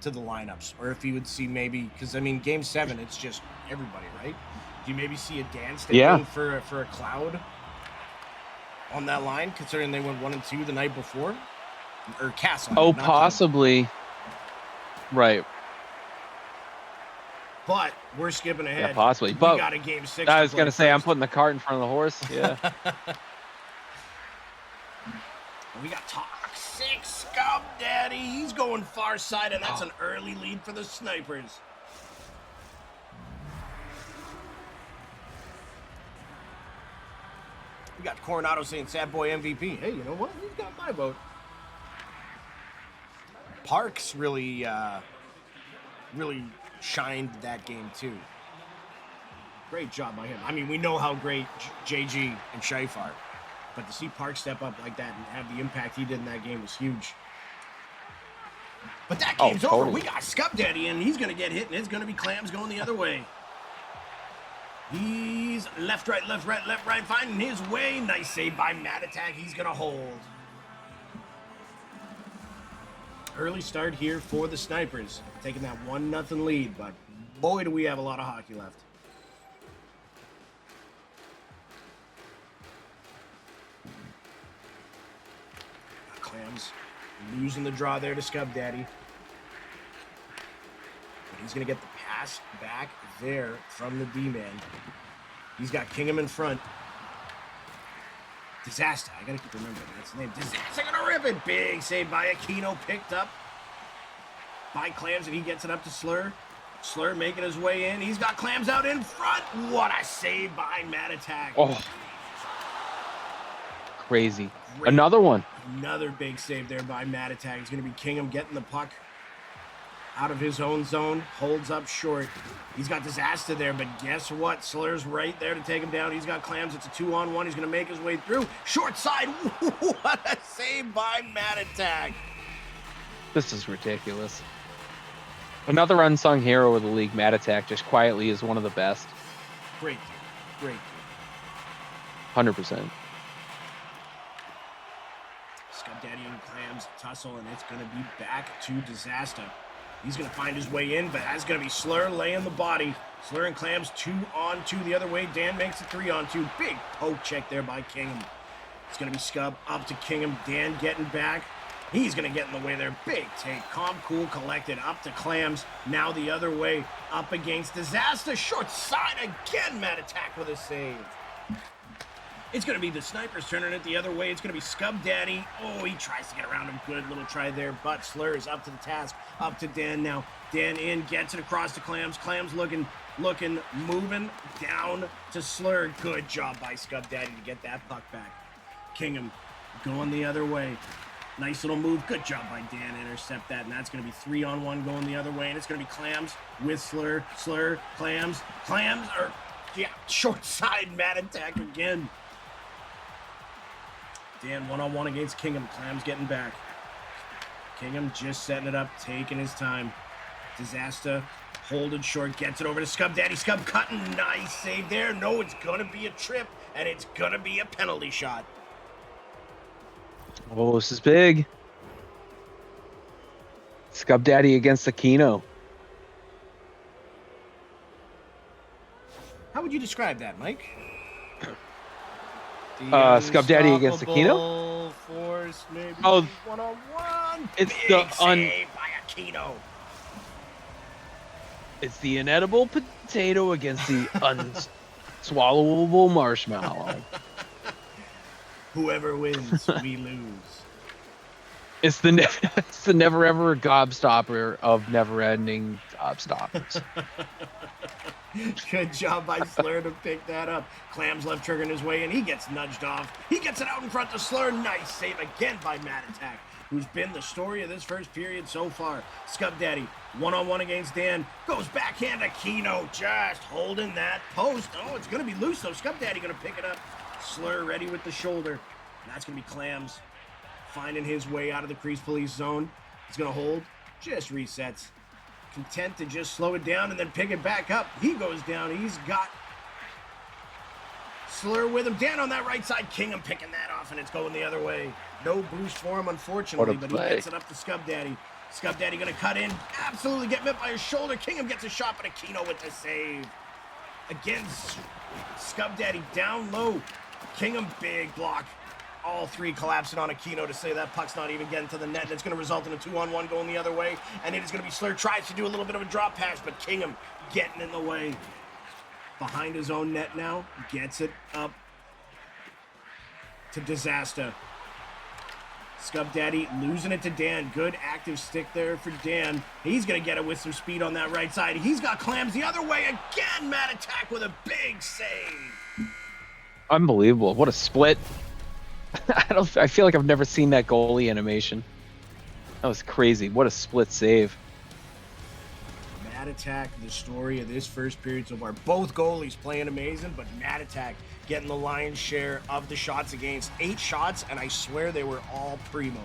to the lineups, or if you would see maybe because I mean, game 7, it's just everybody, right? Do you maybe see a Dan stay in for a Cloud on that line, considering they went 1 and 2 the night before, or Castle? Oh, possibly. Right. But we're skipping ahead. Yeah, possibly. We but got a game 6. I was gonna say I'm putting the cart in front of the horse. Yeah. We got Toxic Scum Daddy. He's going far side, and that's an early lead for the snipers. We got Coronado saying Sad Boy MVP. Hey, you know what? He's got my vote. Parks really shined that game too. Great job by him. I mean, we know how great JG and Scheif are, but to see Parks step up like that and have the impact he did in that game was huge. But that game's over. We got Scum Daddy, and he's going to get hit, and it's going to be Clams going the other way. He's left, right, finding his way. Nice save by Mad Attack. He's going to hold. Early start here for the Snipers. Taking that 1-0 lead, but boy, do we have a lot of hockey left. Clams losing the draw there to Scub Daddy. But he's going to get the pass back there from the D-man. He's got Kingham in front. Disaster. I got to keep remembering that's the name. Disaster going to rip it. Big save by Aquino. Picked up by Clams, and he gets it up to Slur. Slur making his way in. He's got Clams out in front. What a save by Mad Attack. Oh. Crazy. Great. Another one. Another big save there by Mad Attack. It's going to be Kingham getting the puck out of his own zone. Holds up short. He's got Disaster there, but guess what? Slur's right there to take him down. He's got Clams. It's a 2-on-1. He's going to make his way through. Short side. What a save by Mad Attack. This is ridiculous. Another unsung hero of the league, Mad Attack, just quietly is one of the best. Great dude. Great dude. 100%. Scub Daddy and Clams tussle, and it's going to be back to Disaster. He's going to find his way in, but that's going to be Slur laying the body. Slur and Clams 2-on-2 the other way. Dan makes it 3-on-2. Big poke check there by Kingham. It's going to be Scub up to Kingham. Dan getting back. He's going to get in the way there. Big take. Calm, cool, collected. Up to Clams. Now the other way. Up against Disaster. Short side again. Mad Attack with a save. It's going to be the Snipers turning it the other way. It's going to be Scub Daddy. Oh, he tries to get around him. Good little try there. But Slur is up to the task. Up to Dan now. Dan in. Gets it across to Clams. Clams looking, moving down to Slur. Good job by Scub Daddy to get that puck back. Kingham going the other way. Nice little move. Good job by Dan to intercept that. And that's going to be 3-on-1 going the other way. And it's going to be Clams with Slur. Slur, Clams. Short side Mad Attack again. Dan 1-on-1 against Kingham. Clams getting back. Kingham just setting it up, taking his time. Disaster holding short, gets it over to Scub Daddy. Scub cutting. Nice save there. No, it's going to be a trip, and it's going to be a penalty shot. Oh, this is big. Scub Daddy against Aquino. How would you describe that, Mike? Scub Daddy against Aquino? Force, maybe one-on-one. It's big save by Aquino. It's the inedible potato against the unswallowable marshmallow. Whoever wins, we lose. It's the never ever gobstopper of never ending gobstoppers. Good job by Slur to pick that up. Clams left triggering his way, and he gets nudged off. He gets it out in front to Slur. Nice save again by Mad Attack, who's been the story of this first period so far. Scub Daddy, 1-on-1 against Dan. Goes backhand to Aquino, just holding that post. Oh, it's going to be loose, though. Scub Daddy going to pick it up. Slur ready with the shoulder. And that's going to be Clams finding his way out of the crease police zone. He's going to hold. Just resets. Content to just slow it down and then pick it back up. He goes down. He's got Slur with him. Dan on that right side. Kingham picking that off, and it's going the other way. No boost for him, unfortunately, but he gets it up to Scub Daddy. Scub Daddy going to cut in. Absolutely get met by his shoulder. Kingham gets a shot, but Aquino with the save. Again, Scub Daddy down low. Kingham, big block. All three collapsing on Aquino to say that puck's not even getting to the net. And it's going to result in a 2-on-1 going the other way. And it is going to be Slur tries to do a little bit of a drop pass, but Kingham getting in the way. Behind his own net now. Gets it up to Disaster. Scub Daddy losing it to Dan. Good active stick there for Dan. He's going to get it with some speed on that right side. He's got Clams the other way again. Mad Attack with a big save. Unbelievable. What a split. I feel like I've never seen that goalie animation. That was crazy. What a split save. Mad Attack, the story of this first period so far. Both goalies playing amazing, but Mad Attack getting the lion's share of the shots against. 8 shots, and I swear they were all primo.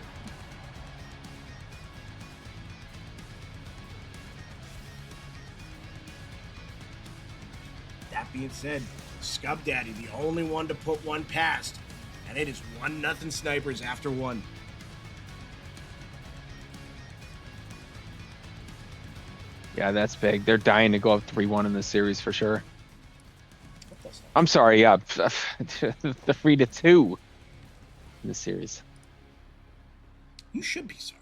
That being said, Scub Daddy, the only one to put one past. And it is 1-0 Snipers after 1. Yeah, that's big. They're dying to go up 3-1 in this series for sure. I'm sorry, yeah. 3-2 in this series. You should be sorry.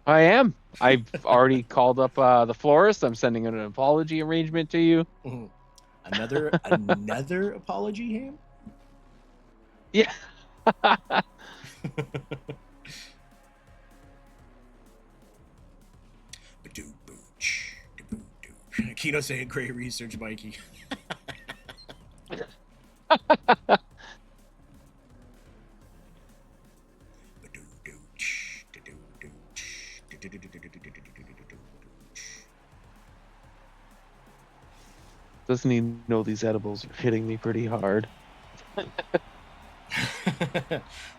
I am. I've already called up the florist. I'm sending an apology arrangement to you. Mhm. Another apology, Ham? Yeah. Kino saying great research, Mikey. Doesn't he know these edibles are hitting me pretty hard?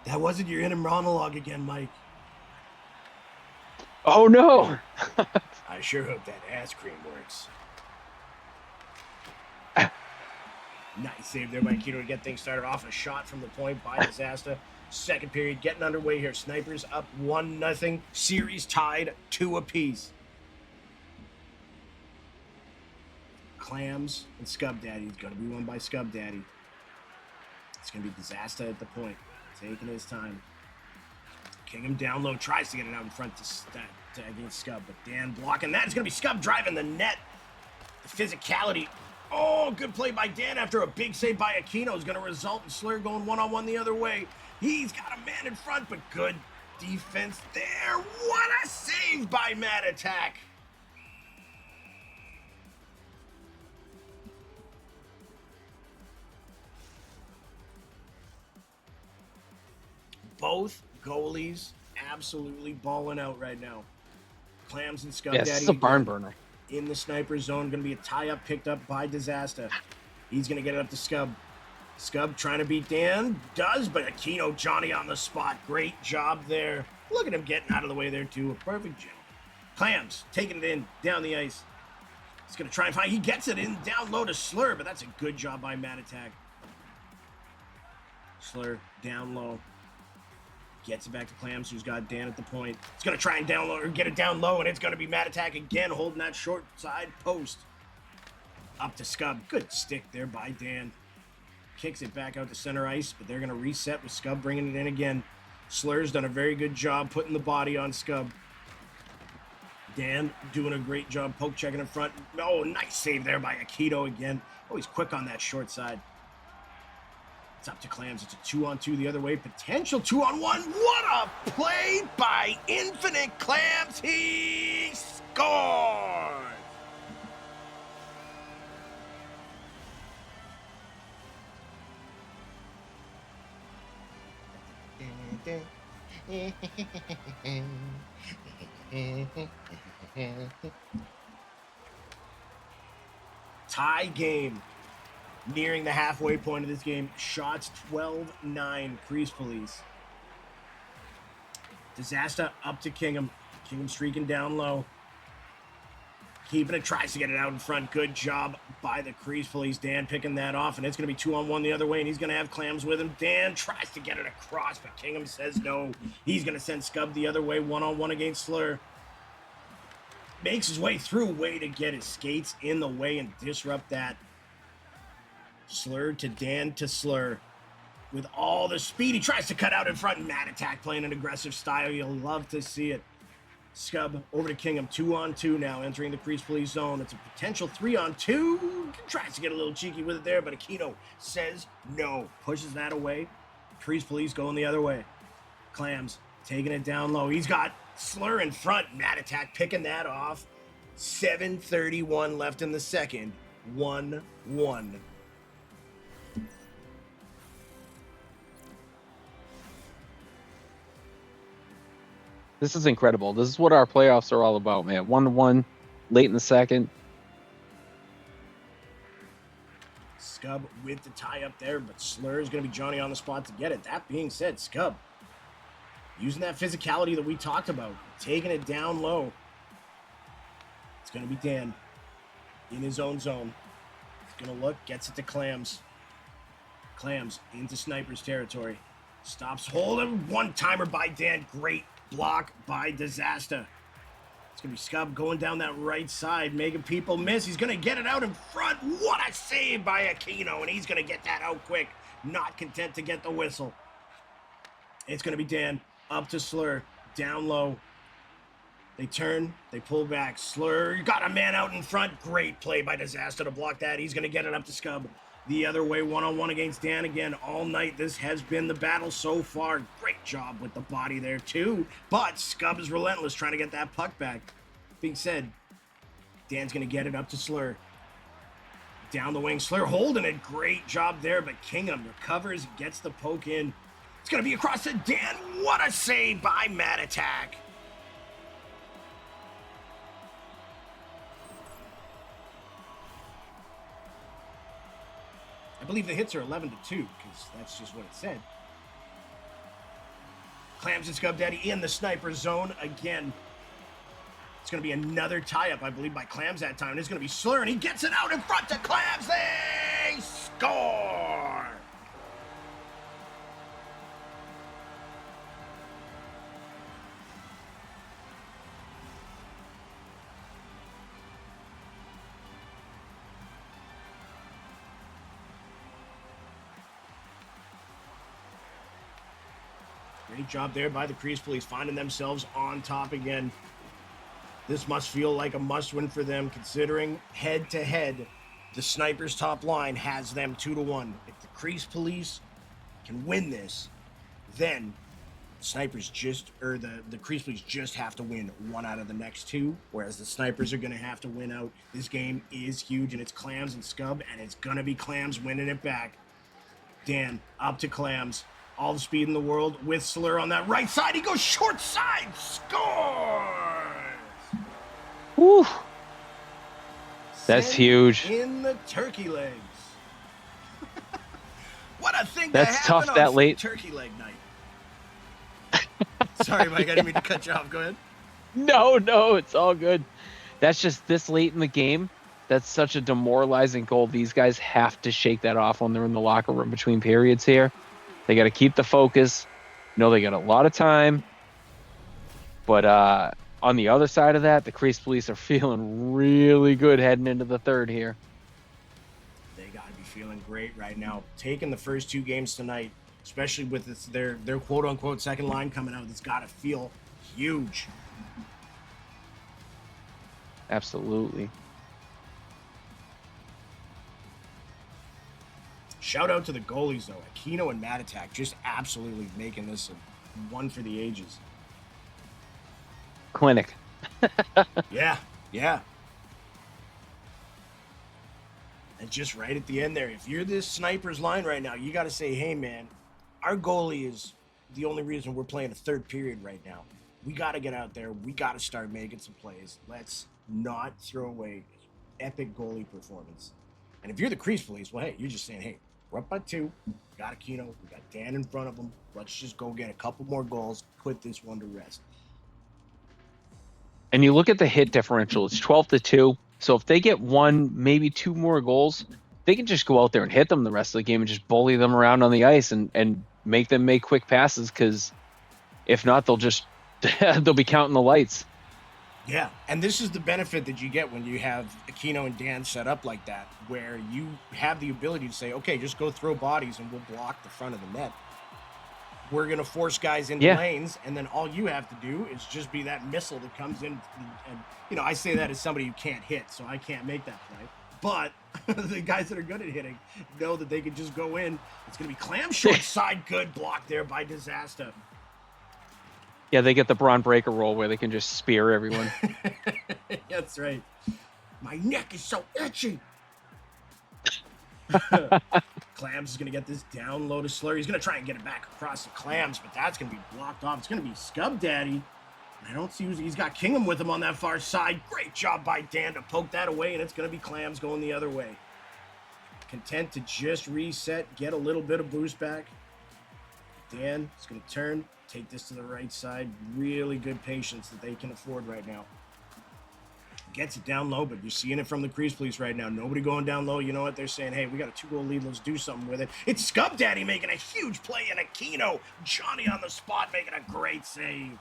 That wasn't your inner monologue again, Mike. Oh no! I sure hope that ass cream works. Nice save there by Kino to get things started off. A shot from the point by Disaster. Second period getting underway here. Snipers up 1-0. Series tied 2 apiece. Clams and Scub Daddy. It's going to be won by Scub Daddy. It's going to be Disaster at the point. Taking his time. Kingham down low. Tries to get it out in front to against Scub. But Dan blocking that. It's going to be Scub driving the net. The physicality. Oh, good play by Dan after a big save by Aquino is going to result in Slur going one-on-one the other way. He's got a man in front, but good defense there. What a save by Mad Attack. Both goalies absolutely balling out right now. Clams and Scub Yes, Daddy. it's a barn burner. In the sniper zone. Going to be a tie-up picked up by Disaster. He's going to get it up to Scub. Scub trying to beat Dan. Does, but Aquino Johnny on the spot. Great job there. Look at him getting out of the way there, too. A perfect jump. Clams taking it in down the ice. He's going to try and find. He gets it in down low to Slur, but that's a good job by Mad Attack. Slur down low. Gets it back to Clams, who's got Dan at the point. He's going to try and down low, or get it down low, and it's going to be Mad Attack again, holding that short side post. Up to Scub. Good stick there by Dan. Kicks it back out to center ice, but they're going to reset with Scub bringing it in again. Slur's done a very good job putting the body on Scub. Dan doing a great job poke checking in front. Oh, nice save there by Akito again. Oh, he's quick on that short side. It's up to Clams. It's a 2-on-2 the other way. Potential 2-on-1. What a play by Infinite Clams. He scored. Tie game. Nearing the halfway point of this game. Shots 12-9. Crease Police. Disaster up to Kingham. Kingham streaking down low. Keeping it. Tries to get it out in front. Good job by the Crease Police. Dan picking that off. And it's going to be 2-on-1 the other way. And he's going to have Clams with him. Dan tries to get it across. But Kingham says no. He's going to send Scub the other way. 1-on-1 against Slur. Makes his way through. Way to get his skates in the way and disrupt that. Slur to Dan to Slur. With all the speed, he tries to cut out in front. Mad Attack playing an aggressive style. You'll love to see it. Scub over to Kingham. 2-on-2 now, entering the Crease Police zone. It's a potential 3-on-2. Tries to get a little cheeky with it there, but Aquino says no. Pushes that away. Crease Police going the other way. Clams taking it down low. He's got Slur in front. Mad Attack picking that off. 7:31 left in the second. 1-1. This is incredible. This is what our playoffs are all about, man. 1-1 late in the second. Scub with the tie up there, but Slur is going to be Johnny on the spot to get it. That being said, Scub using that physicality that we talked about, taking it down low. It's going to be Dan in his own zone. He's going to look, gets it to Clams. Clams into Sniper's territory. Stops holding. One-timer by Dan. Great block by Disaster. It's going to be Scub going down that right side, making people miss. He's going to get it out in front. What a save by Aquino, and he's going to get that out quick. Not content to get the whistle. It's going to be Dan Up to Slur. Down low. They turn. They pull back. Slur got a man out in front. Great play by Disaster to block that. He's going to get it up to Scub. The other way, one-on-one against Dan again all night. This has been the battle so far. Great job with the body there, too. But Scub is relentless, trying to get that puck back. Being said, Dan's going to get it up to Slur. Down the wing, Slur holding it. Great job there, but Kingham recovers, gets the poke in. It's going to be across to Dan. What a save by Mad Attack. I believe the hits are 11-2, because that's just what it said. Clams and Scub Daddy in the sniper zone again. It's going to be another tie-up, I believe, by Clams that time. It's going to be Slur, and he gets it out in front to Clams. They score! Great job there by the Crease Police, finding themselves on top again. This must feel like a must-win for them, considering head-to-head, the Snipers' top line has them 2-1. If the Crease Police can win this, then Snipers the Crease Police just have to win one out of the next two, whereas the Snipers are going to have to win out. This game is huge, and it's Clams and Scub, and it's going to be Clams winning it back. Dan, up to Clams. All the speed in the world with Slur on that right side. He goes short side. Scores! Woo! That's Send huge. In the turkey legs. What a thing That's to tough happen that on late. turkey leg night. Sorry, Mike. I didn't mean to cut you off. Go ahead. No, it's all good. That's just this late in the game. That's such a demoralizing goal. These guys have to shake that off when they're in the locker room between periods here. They got to keep the focus. They got a lot of time. But on the other side of that, the Crease Police are feeling really good heading into the third here. They got to be feeling great right now. Taking the first two games tonight, especially with their quote-unquote second line coming out, it's got to feel huge. Absolutely. Shout out to the goalies, though. Aquino and Mad Attack just absolutely making this a one for the ages. Clinic. Yeah. And just right at the end there, if you're this Snipers line right now, you got to say, hey, man, our goalie is the only reason we're playing a third period right now. We got to get out there. We got to start making some plays. Let's not throw away epic goalie performance. And if you're the Crease Police, well, hey, you're just saying, hey, we're up by 2. We got Aquino. We got Dan in front of them. Let's just go get a couple more goals, put this one to rest. And you look at the hit differential, it's 12-2. So if they get 1, maybe 2 more goals, they can just go out there and hit them the rest of the game and just bully them around on the ice and make them make quick passes, because if not, they'll be counting the lights. Yeah, and this is the benefit that you get when you have Aquino and Dan set up like that, where you have the ability to say, okay, just go throw bodies and we'll block the front of the net. We're going to force guys into lanes, and then all you have to do is just be that missile that comes in. And I say that as somebody who can't hit, so I can't make that play. But the guys that are good at hitting know that they can just go in. It's going to be Clam short side. Good block there by Disaster. Yeah, they get the Braun Breaker roll where they can just spear everyone. That's right. My neck is so itchy. Clams is going to get this down low to Slur. He's going to try and get it back across the Clams, but that's going to be blocked off. It's going to be Scub Daddy. I don't see he's got Kingham with him on that far side. Great job by Dan to poke that away, and it's going to be Clams going the other way. Content to just reset, get a little bit of boost back. Dan is going to turn, take this to the right side. Really good patience that they can afford right now. Gets it down low, but you're seeing it from the Crease Police right now. Nobody going down low. You know what? They're saying, hey, we got a 2-goal lead. Let's do something with it. It's Scub Daddy making a huge play, and Aquino. Johnny on the spot making a great save.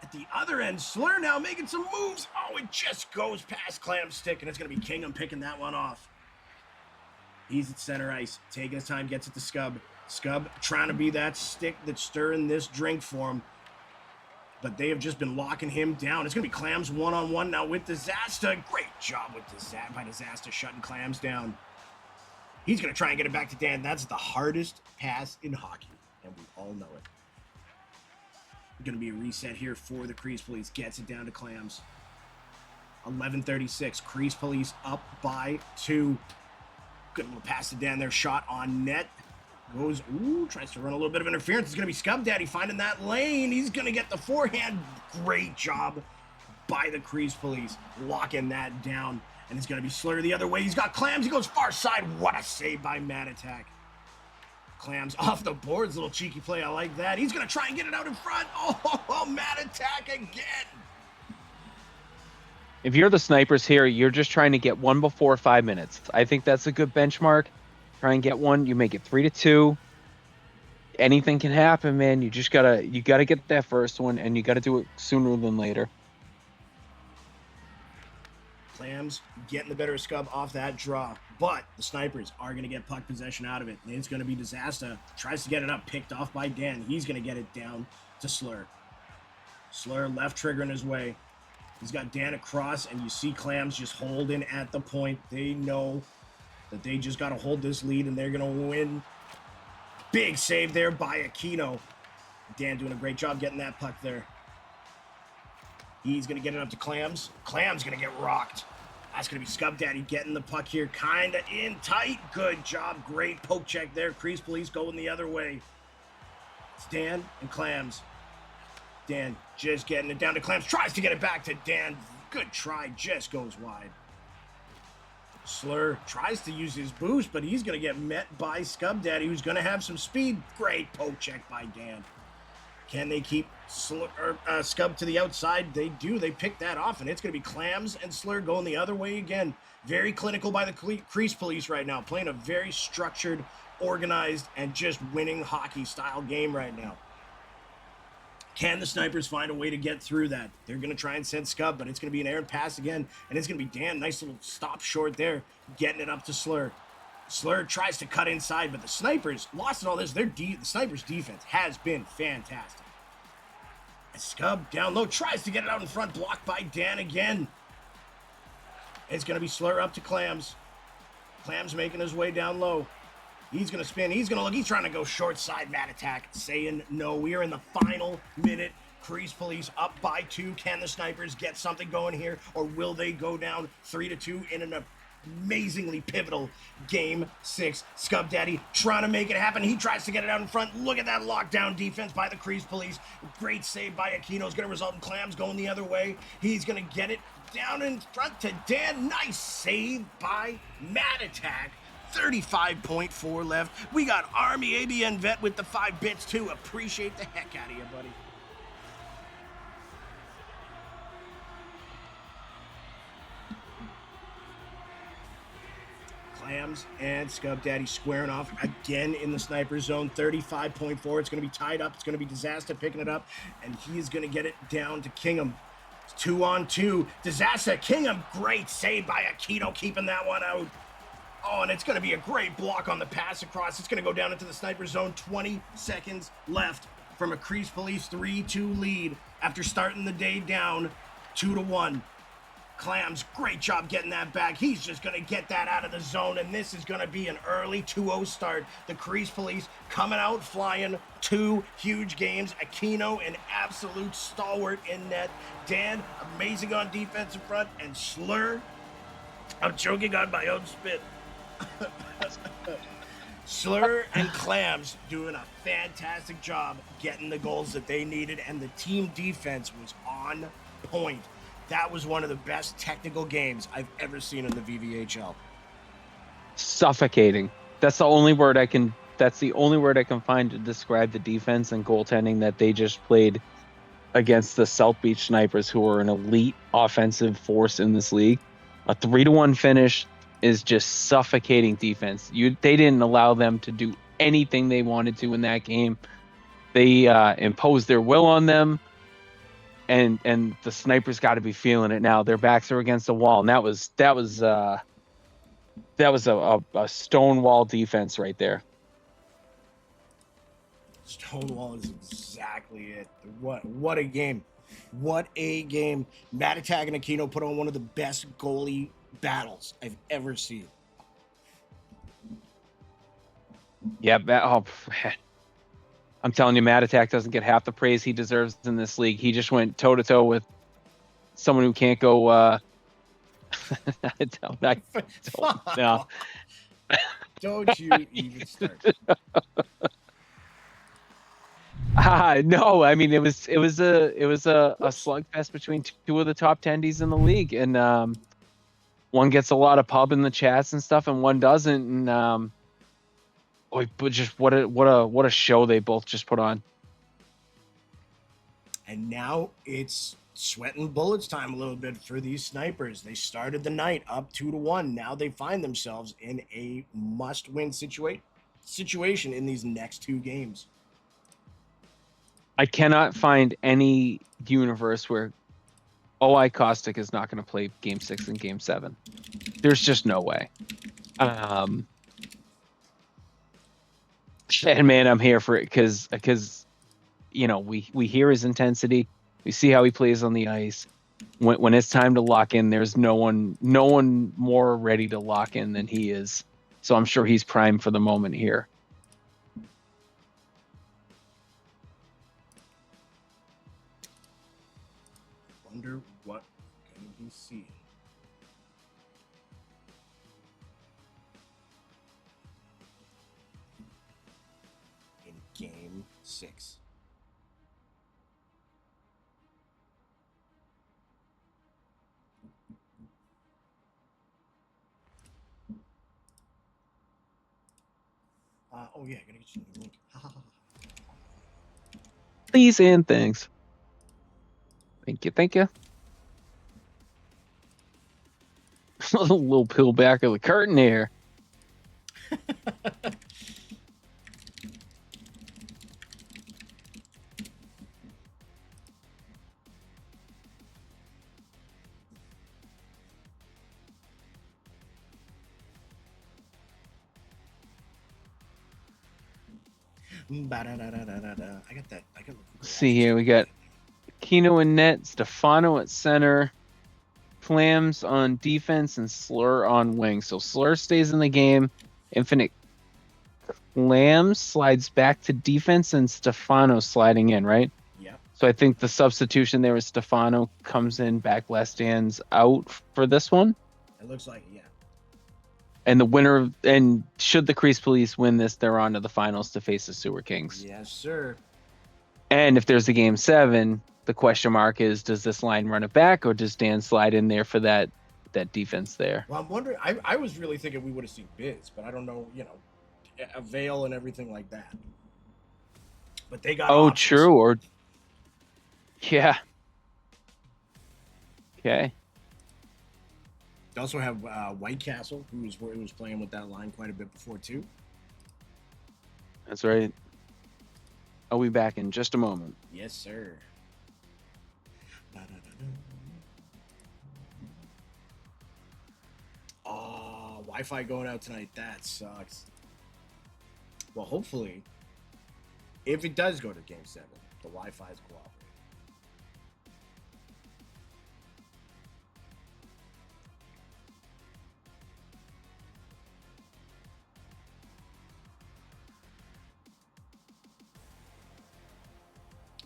At the other end, Slur now making some moves. Oh, it just goes past Clam's stick, and it's going to be Kingham picking that one off. He's at center ice. Taking his time, gets it to Scub. Scub trying to be that stick that's stirring this drink for him. But they have just been locking him down. It's going to be Clams one-on-one now with Disaster. Great job with Disaster shutting Clams down. He's going to try and get it back to Dan. That's the hardest pass in hockey, and we all know it. Going to be a reset here for the Crease Police. Gets it down to Clams. 11:36. Crease Police up by 2. Good little pass to Dan there. Shot on net. Goes, tries to run a little bit of interference. It's going to be Scub Daddy finding that lane. He's going to get the forehand. Great job by the Crease Police. Locking that down. And it's going to be Slur the other way. He's got Clams. He goes far side. What a save by Mad Attack. Clams off the boards. Little cheeky play. I like that. He's going to try and get it out in front. Oh, Mad Attack again. If you're the Snipers here, you're just trying to get one before 5 minutes. I think that's a good benchmark. Try and get one. You make it 3-2. Anything can happen, man. You gotta get that first one, and you gotta do it sooner than later. Clams getting the better of Scub off that draw, but the Snipers are going to get puck possession out of it. And it's going to be Disaster. Tries to get it up, picked off by Dan. He's going to get it down to Slur. Slur left trigger in his way. He's got Dan across, and you see Clams just holding at the point. They know that they just got to hold this lead, and they're going to win. Big save there by Aquino. Dan doing a great job getting that puck there. He's going to get it up to Clams. Clams going to get rocked. That's going to be Scub Daddy getting the puck here. Kind of in tight. Good job. Great poke check there. Crease Police going the other way. It's Dan and Clams. Dan just getting it down to Clams. Tries to get it back to Dan. Good try. Just goes wide. Slur tries to use his boost, but he's going to get met by Scub Daddy, who's going to have some speed. Great poke check by Dan. Can they keep Scub to the outside? They do. They pick that off, and it's going to be Clams and Slur going the other way again. Very clinical by the Crease Police right now, playing a very structured, organized, and just winning hockey-style game right now. Can the Snipers find a way to get through that? They're going to try and send Scub, but it's going to be an errant pass again, and it's going to be Dan. Nice little stop short there, getting it up to Slur. Slur tries to cut inside, but the Snipers, lost in all this, the Snipers' defense has been fantastic. And Scub down low, tries to get it out in front, blocked by Dan again. It's going to be Slur up to Clams. Clams making his way down low. He's going to spin, he's going to look, he's trying to go short side. Mad Attack saying no. We are in the final minute. Crease Police up by 2. Can the Snipers get something going here, or will they go down 3-2 in an amazingly pivotal game 6? Scub Daddy trying to make it happen. He tries to get it out in front. Look at that lockdown defense by the Crease Police. Great save by Aquino. Is going to result in Clams going the other way. He's going to get it down in front to Dan. Nice save by Mad Attack. 35.4 left. We got Army ABN Vet with the 5 bits too. Appreciate the heck out of you, buddy. Clams and Scub Daddy squaring off again in the sniper zone. 35.4. It's going to be tied up. It's going to be Disaster picking it up, and he is going to get it down to Kingham. It's 2-on-2. Disaster, Kingham. Great save by Aquino, keeping that one out. Oh, and it's going to be a great block on the pass across. It's going to go down into the sniper zone. 20 seconds left from a Crease Police 3-2 lead after starting the day down 2-1. Clams, great job getting that back. He's just going to get that out of the zone, and this is going to be an early 2-0 start. The Crease Police coming out flying. 2 huge games. Aquino, an absolute stalwart in net. Dan, amazing on defense in front. And Slur, I'm choking on my own spit. Slur and Clams doing a fantastic job getting the goals that they needed, and the team defense was on point. That was one of the best technical games I've ever seen in the VVHL. Suffocating. That's the only word I can find to describe the defense and goaltending that they just played against the South Beach Snipers, who are an elite offensive force in this league. A 3-1 finish is just suffocating defense. They didn't allow them to do anything they wanted to in that game. They imposed their will on them. And the Snipers got to be feeling it now. Their backs are against the wall, and that was a stonewall defense right there. Stonewall is exactly it. What a game. What a game. Matt Attack and Aquino put on one of the best goalie battles I've ever seen. Yeah, I'm telling you, Matt Attack doesn't get half the praise he deserves in this league. He just went toe to toe with someone who can't go. I don't know. Don't you even start. No, I mean it was a slugfest between two of the top tendies in the league, and one gets a lot of pub in the chats and stuff, and one doesn't. And but just what a show they both just put on. And now it's sweat and bullets time a little bit for these snipers. They started the night up 2-1. Now they find themselves in a must-win situation in these next two games. I cannot find any universe where OI Caustic is not going to play Game 6 and Game 7. There's just no way. And man, I'm here for it because we hear his intensity, we see how he plays on the ice. When it's time to lock in, there's no one more ready to lock in than he is. So I'm sure he's primed for the moment here. Wonder what we're going to be seeing. In Game 6. Oh yeah, I gotta get you the link. Please and thanks. Thank you. A little peel back of the curtain here. I got that. Let's see here. We got Kino in net, Stefano at center, Flams on defense, and Slur on wing. So Slur stays in the game. Infinite Flams slides back to defense, and Stefano sliding in, right? Yeah. So I think the substitution there is Stefano comes in, back left hands out for this one. It looks like it, yeah. And the winner, and should the Crease Police win this, they're on to the finals to face the Sewer Kings. Yes, sir. And if there's a Game 7, the question mark is, does this line run it back, or does Dan slide in there for that defense there? Well, I'm wondering. I was really thinking we would have seen Biz, but I don't know. A veil and everything like that. But they got. Oh, options. true. Or yeah. Okay. They also have White Castle, who was playing with that line quite a bit before too. That's right. I'll be back in just a moment. Yes, sir. Oh, Wi-Fi going out tonight. That sucks. Well, hopefully, if it does go to Game 7, the Wi-Fi is cooperating.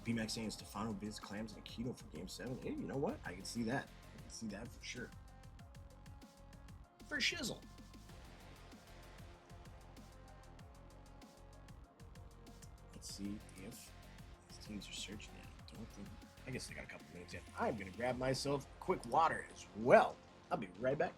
BMAX saying Stefano, Biz, Clams, and Akito for Game 7. Hey, you know what? I can see that. I can see that for sure. For shizzle. Let's see if these teams are searching it. I guess they got a couple minutes yet. I'm going to grab myself quick water as well. I'll be right back.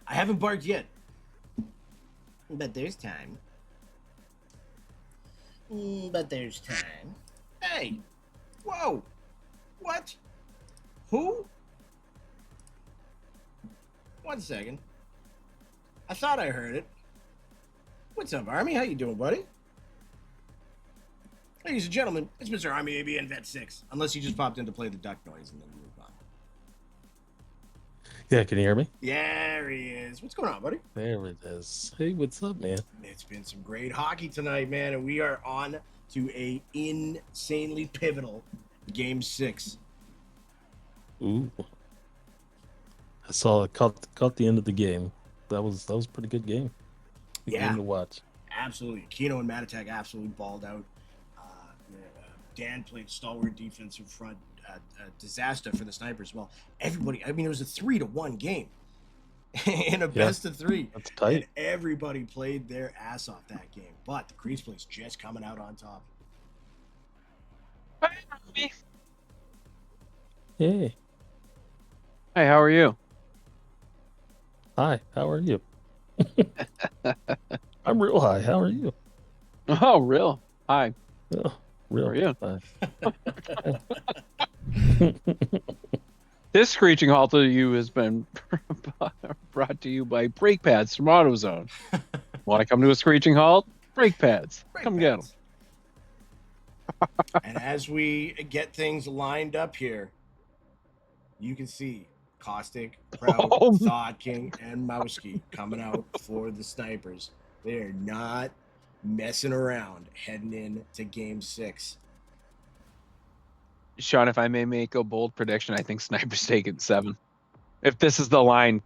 I haven't barked yet, but there's time. But there's time. Hey! Whoa! What? Who? 1 second. I thought I heard it. What's up, Army? How you doing, buddy? Ladies and gentlemen, it's Mr. Army ABN Vet 6. Unless you just popped in to play the duck noise and then moved on. Yeah, can you hear me? There he is. What's going on, buddy? There it is. Hey, what's up, man? It's been some great hockey tonight, man, and we are on to a insanely pivotal Game 6. Ooh, I saw it caught the end of the game. That was a pretty good game. Good Yeah. game to watch. Absolutely. Kino and Matatek absolutely balled out. Dan played stalwart defensive front. Disaster for the Snipers. Well, everybody, I mean, it was a 3-1 game in a best of 3. That's tight. And everybody played their ass off that game. But the Crease Place just coming out on top. Hey, Hey, how are you? hi. How are you? I'm real high. How are you? Oh, real? Hi. Oh, real. How are you? High. This screeching halt to you has been brought to you by brake pads from AutoZone. Want to come to a screeching halt? Brake pads. Come get them. And as we get things lined up here, you can see Caustic, Proud, Oh. Thought King, and Mowski coming out for the Snipers. They are not messing around heading into Game 6. Sean, if I may make a bold prediction, I think Snipers take it in 7. If this is the line,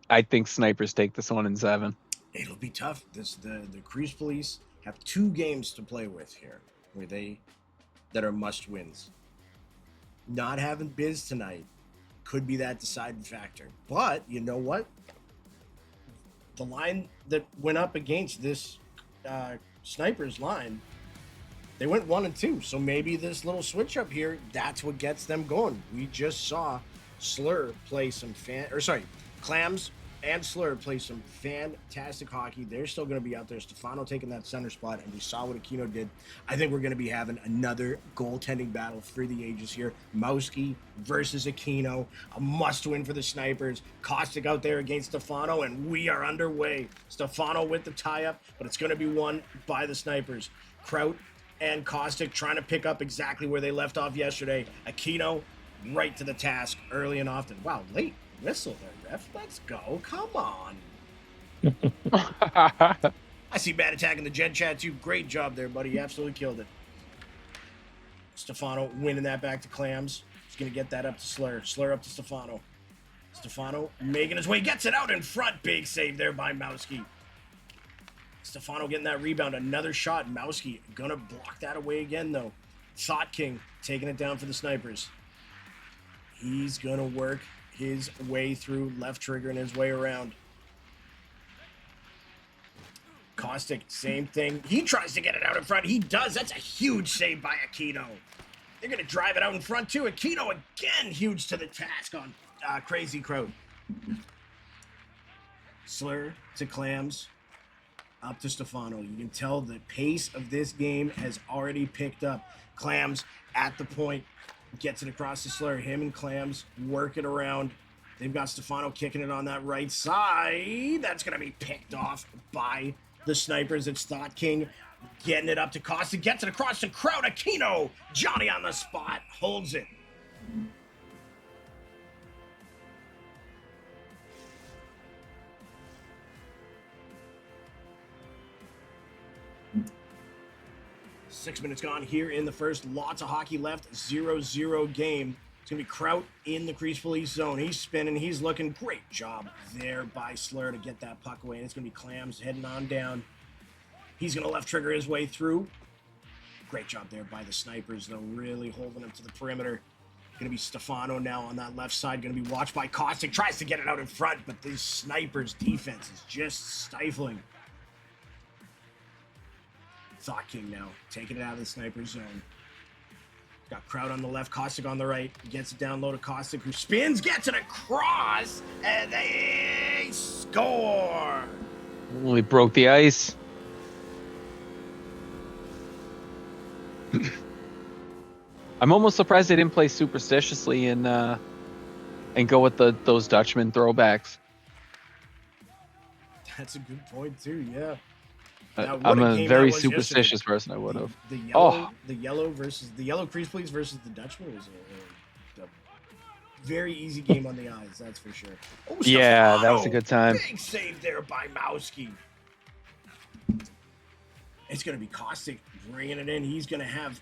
I think Snipers take this one in 7. It'll be tough. The Crease Police have 2 games to play with here, that are must wins. Not having Biz tonight could be that deciding factor. But you know what? The line that went up against this Snipers line, they went 1-2. So maybe this little switch up here, that's what gets them going. We just saw Slur play some Clams and Slur play some fantastic hockey. They're still going to be out there. Stefano taking that center spot, and we saw what Aquino did. I think we're going to be having another goaltending battle for the ages here. Mowski versus Aquino, a must-win for the Snipers. Caustic out there against Stefano, and we are underway. Stefano with the tie-up, but it's going to be won by the Snipers. Kraut and Caustic trying to pick up exactly where they left off yesterday. Aquino right to the task early and often. Wow, late whistle there, ref. Let's go. Come on. I see Bad Attack in the Gen Chat too. Great job there, buddy. You absolutely killed it. Stefano winning that back to Clams. He's going to get that up to Slur. Slur up to Stefano. Stefano making his way. Gets it out in front. Big save there by Mowski. Stefano getting that rebound. Another shot. Mowski going to block that away again, though. Thought King taking it down for the Snipers. He's going to work his way through, left trigger and his way around. Caustic, same thing. He tries to get it out in front. He does. That's a huge save by Aquino. They're going to drive it out in front, too. Aquino again, huge to the task on Crazy Crow. Slur to Clams. Up to Stefano. You can tell the pace of this game has already picked up. Clams at the point. Gets it across the Slur. Him and Clams work it around. They've got Stefano kicking it on that right side. That's going to be picked off by the Snipers. It's Thought King getting it up to Costa. Gets it across to Crowd. Aquino. Johnny on the spot. Holds it. Six minutes gone here in the first. Lots of hockey left. 0-0 game. It's going to be Kraut in the Crease Police zone. He's spinning. He's looking. Great job there by Slur to get that puck away. And it's going to be Clams heading on down. He's going to left trigger his way through. Great job there by the Snipers, though. Really holding him to the perimeter. Going to be Stefano now on that left side. Going to be watched by Caustic. Tries to get it out in front, but the Snipers' defense is just stifling. Thought King now, taking it out of the Sniper zone. Got Kraut on the left, Caustic on the right. Gets it down low to Caustic, who spins, gets it across, and they score! We broke the ice. I'm almost surprised they didn't play superstitiously and go with those Dutchman throwbacks. That's a good point too. Yeah. Now, what I'm a a game very that was yesterday. superstitious person. I would have. The Oh, yellow crease please versus the Dutchman was a very easy game on the eyes. That's for sure. Oh, yeah, that was a Stefano! good time. Big save there by Mowski. It's going to be Caustic bringing it in. He's going to have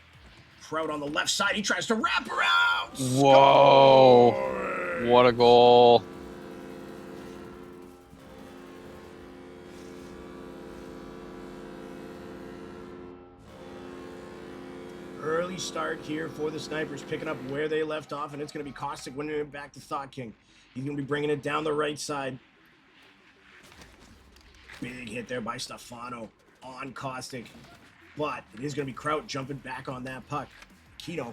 Kraut on the left side. He tries to wrap around. Whoa! Score! What a goal! Early start here for the Snipers, picking up where they left off, and it's going to be Caustic winning it back to Thought King. He's going to be bringing it down the right side. Big hit there by Stefano on Caustic. But it is going to be Kraut jumping back on that puck. Kino,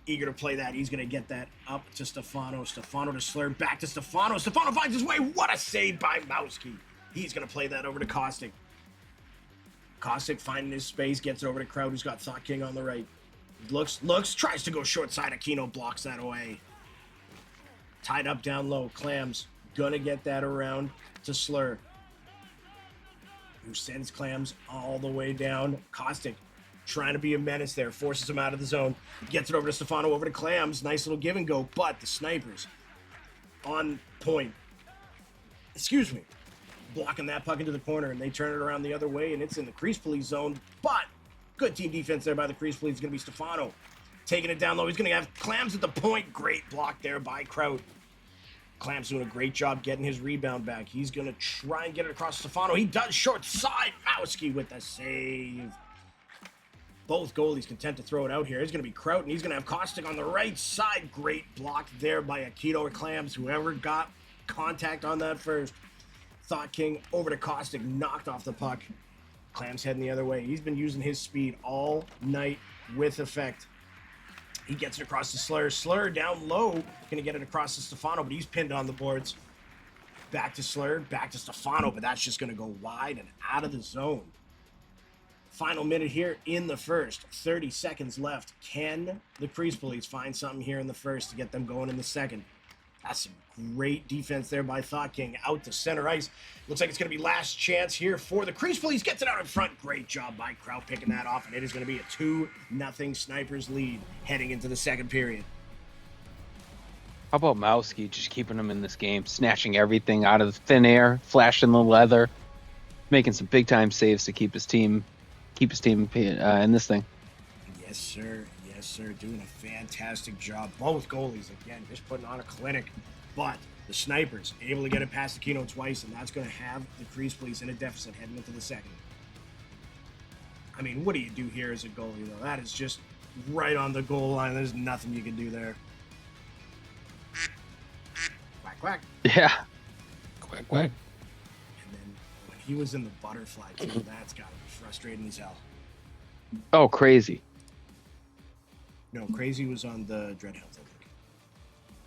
eager to play that. He's going to get that up to Stefano. Stefano to Slur, back to Stefano. Stefano finds his way. What a save by Mowski. He's going to play that over to Caustic. Caustic finding his space, gets it over to Kraut, who's got Thought King on the right. Looks, tries to go short side. Aquino blocks that away. Tied up down low. Clams gonna get that around to Slur, who sends Clams all the way down. Caustic trying to be a menace there, forces him out of the zone. Gets it over to Stefano, over to Clams. Nice little give and go, but the Snipers on point. Excuse me. Blocking that puck into the corner, and they turn it around the other way, and it's in the crease police zone. But good team defense there by the crease police. It's going to be Stefano taking it down low. He's going to have Clams at the point. Great block there by Kraut. Clams doing a great job getting his rebound back. He's going to try and get it across Stefano. He does, short side. Mowski with the save. Both goalies content to throw it out here. It's going to be Kraut, and he's going to have Caustic on the right side. Great block there by Akito or Clams, whoever got contact on that first. Thought King over to Caustic, knocked off the puck. Clams heading the other way. He's been using his speed all night with effect. He gets it across to Slur. Slur down low, going to get it across to Stefano, but he's pinned on the boards. Back to Slur, back to Stefano, but that's just going to go wide and out of the zone. Final minute here in the first. 30 seconds left. Can the crease police find something here in the first to get them going in the second? That's some great defense there by Thought King. Out to center ice. Looks like it's going to be last chance here for the crease police. Gets it out in front. Great job by Kraut picking that off, and it is going to be a 2-0 Snipers lead heading into the second period. How about Mowski just keeping him in this game, snatching everything out of thin air, flashing the leather, making some big time saves to keep his team in this thing. Yes, sir. Yes, sir. Doing a fantastic job. Both goalies, again, just putting on a clinic. But the Snipers able to get it past Aquino twice, and that's going to have the crease police in a deficit heading into the second. I mean, what do you do here as a goalie, though? That is just right on the goal line. There's nothing you can do there. Quack, quack. Yeah. Quack, quack. And then when he was in the butterfly, too, that's got to be frustrating as hell. Oh, crazy. No, Crazy was on the Dreadhounds, I think.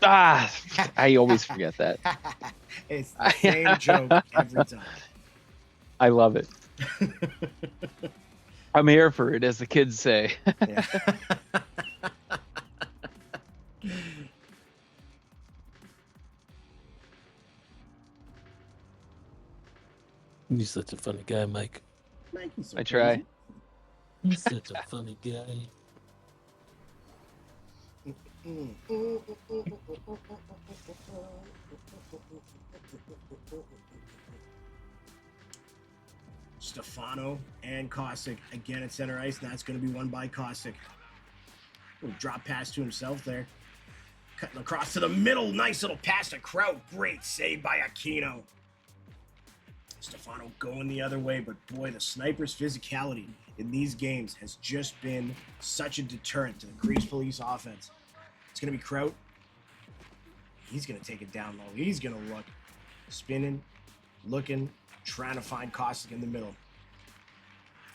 Ah, I always forget that. It's the same joke every time. I love it. I'm here for it, as the kids say. Yeah. You're such a funny guy, Mike. Thank you, so I try. Crazy. You're such a funny guy. Stefano and Caustic again at center ice. That's going to be won by Caustic. Little drop pass to himself there. Cutting across to the middle. Nice little pass to Kraut. Great save by Aquino. Stefano going the other way, but boy, the Snipers' physicality in these games has just been such a deterrent to the crease police offense. It's going to be Kraut. He's going to take it down low. He's going to look. Spinning, looking, trying to find Caustic in the middle.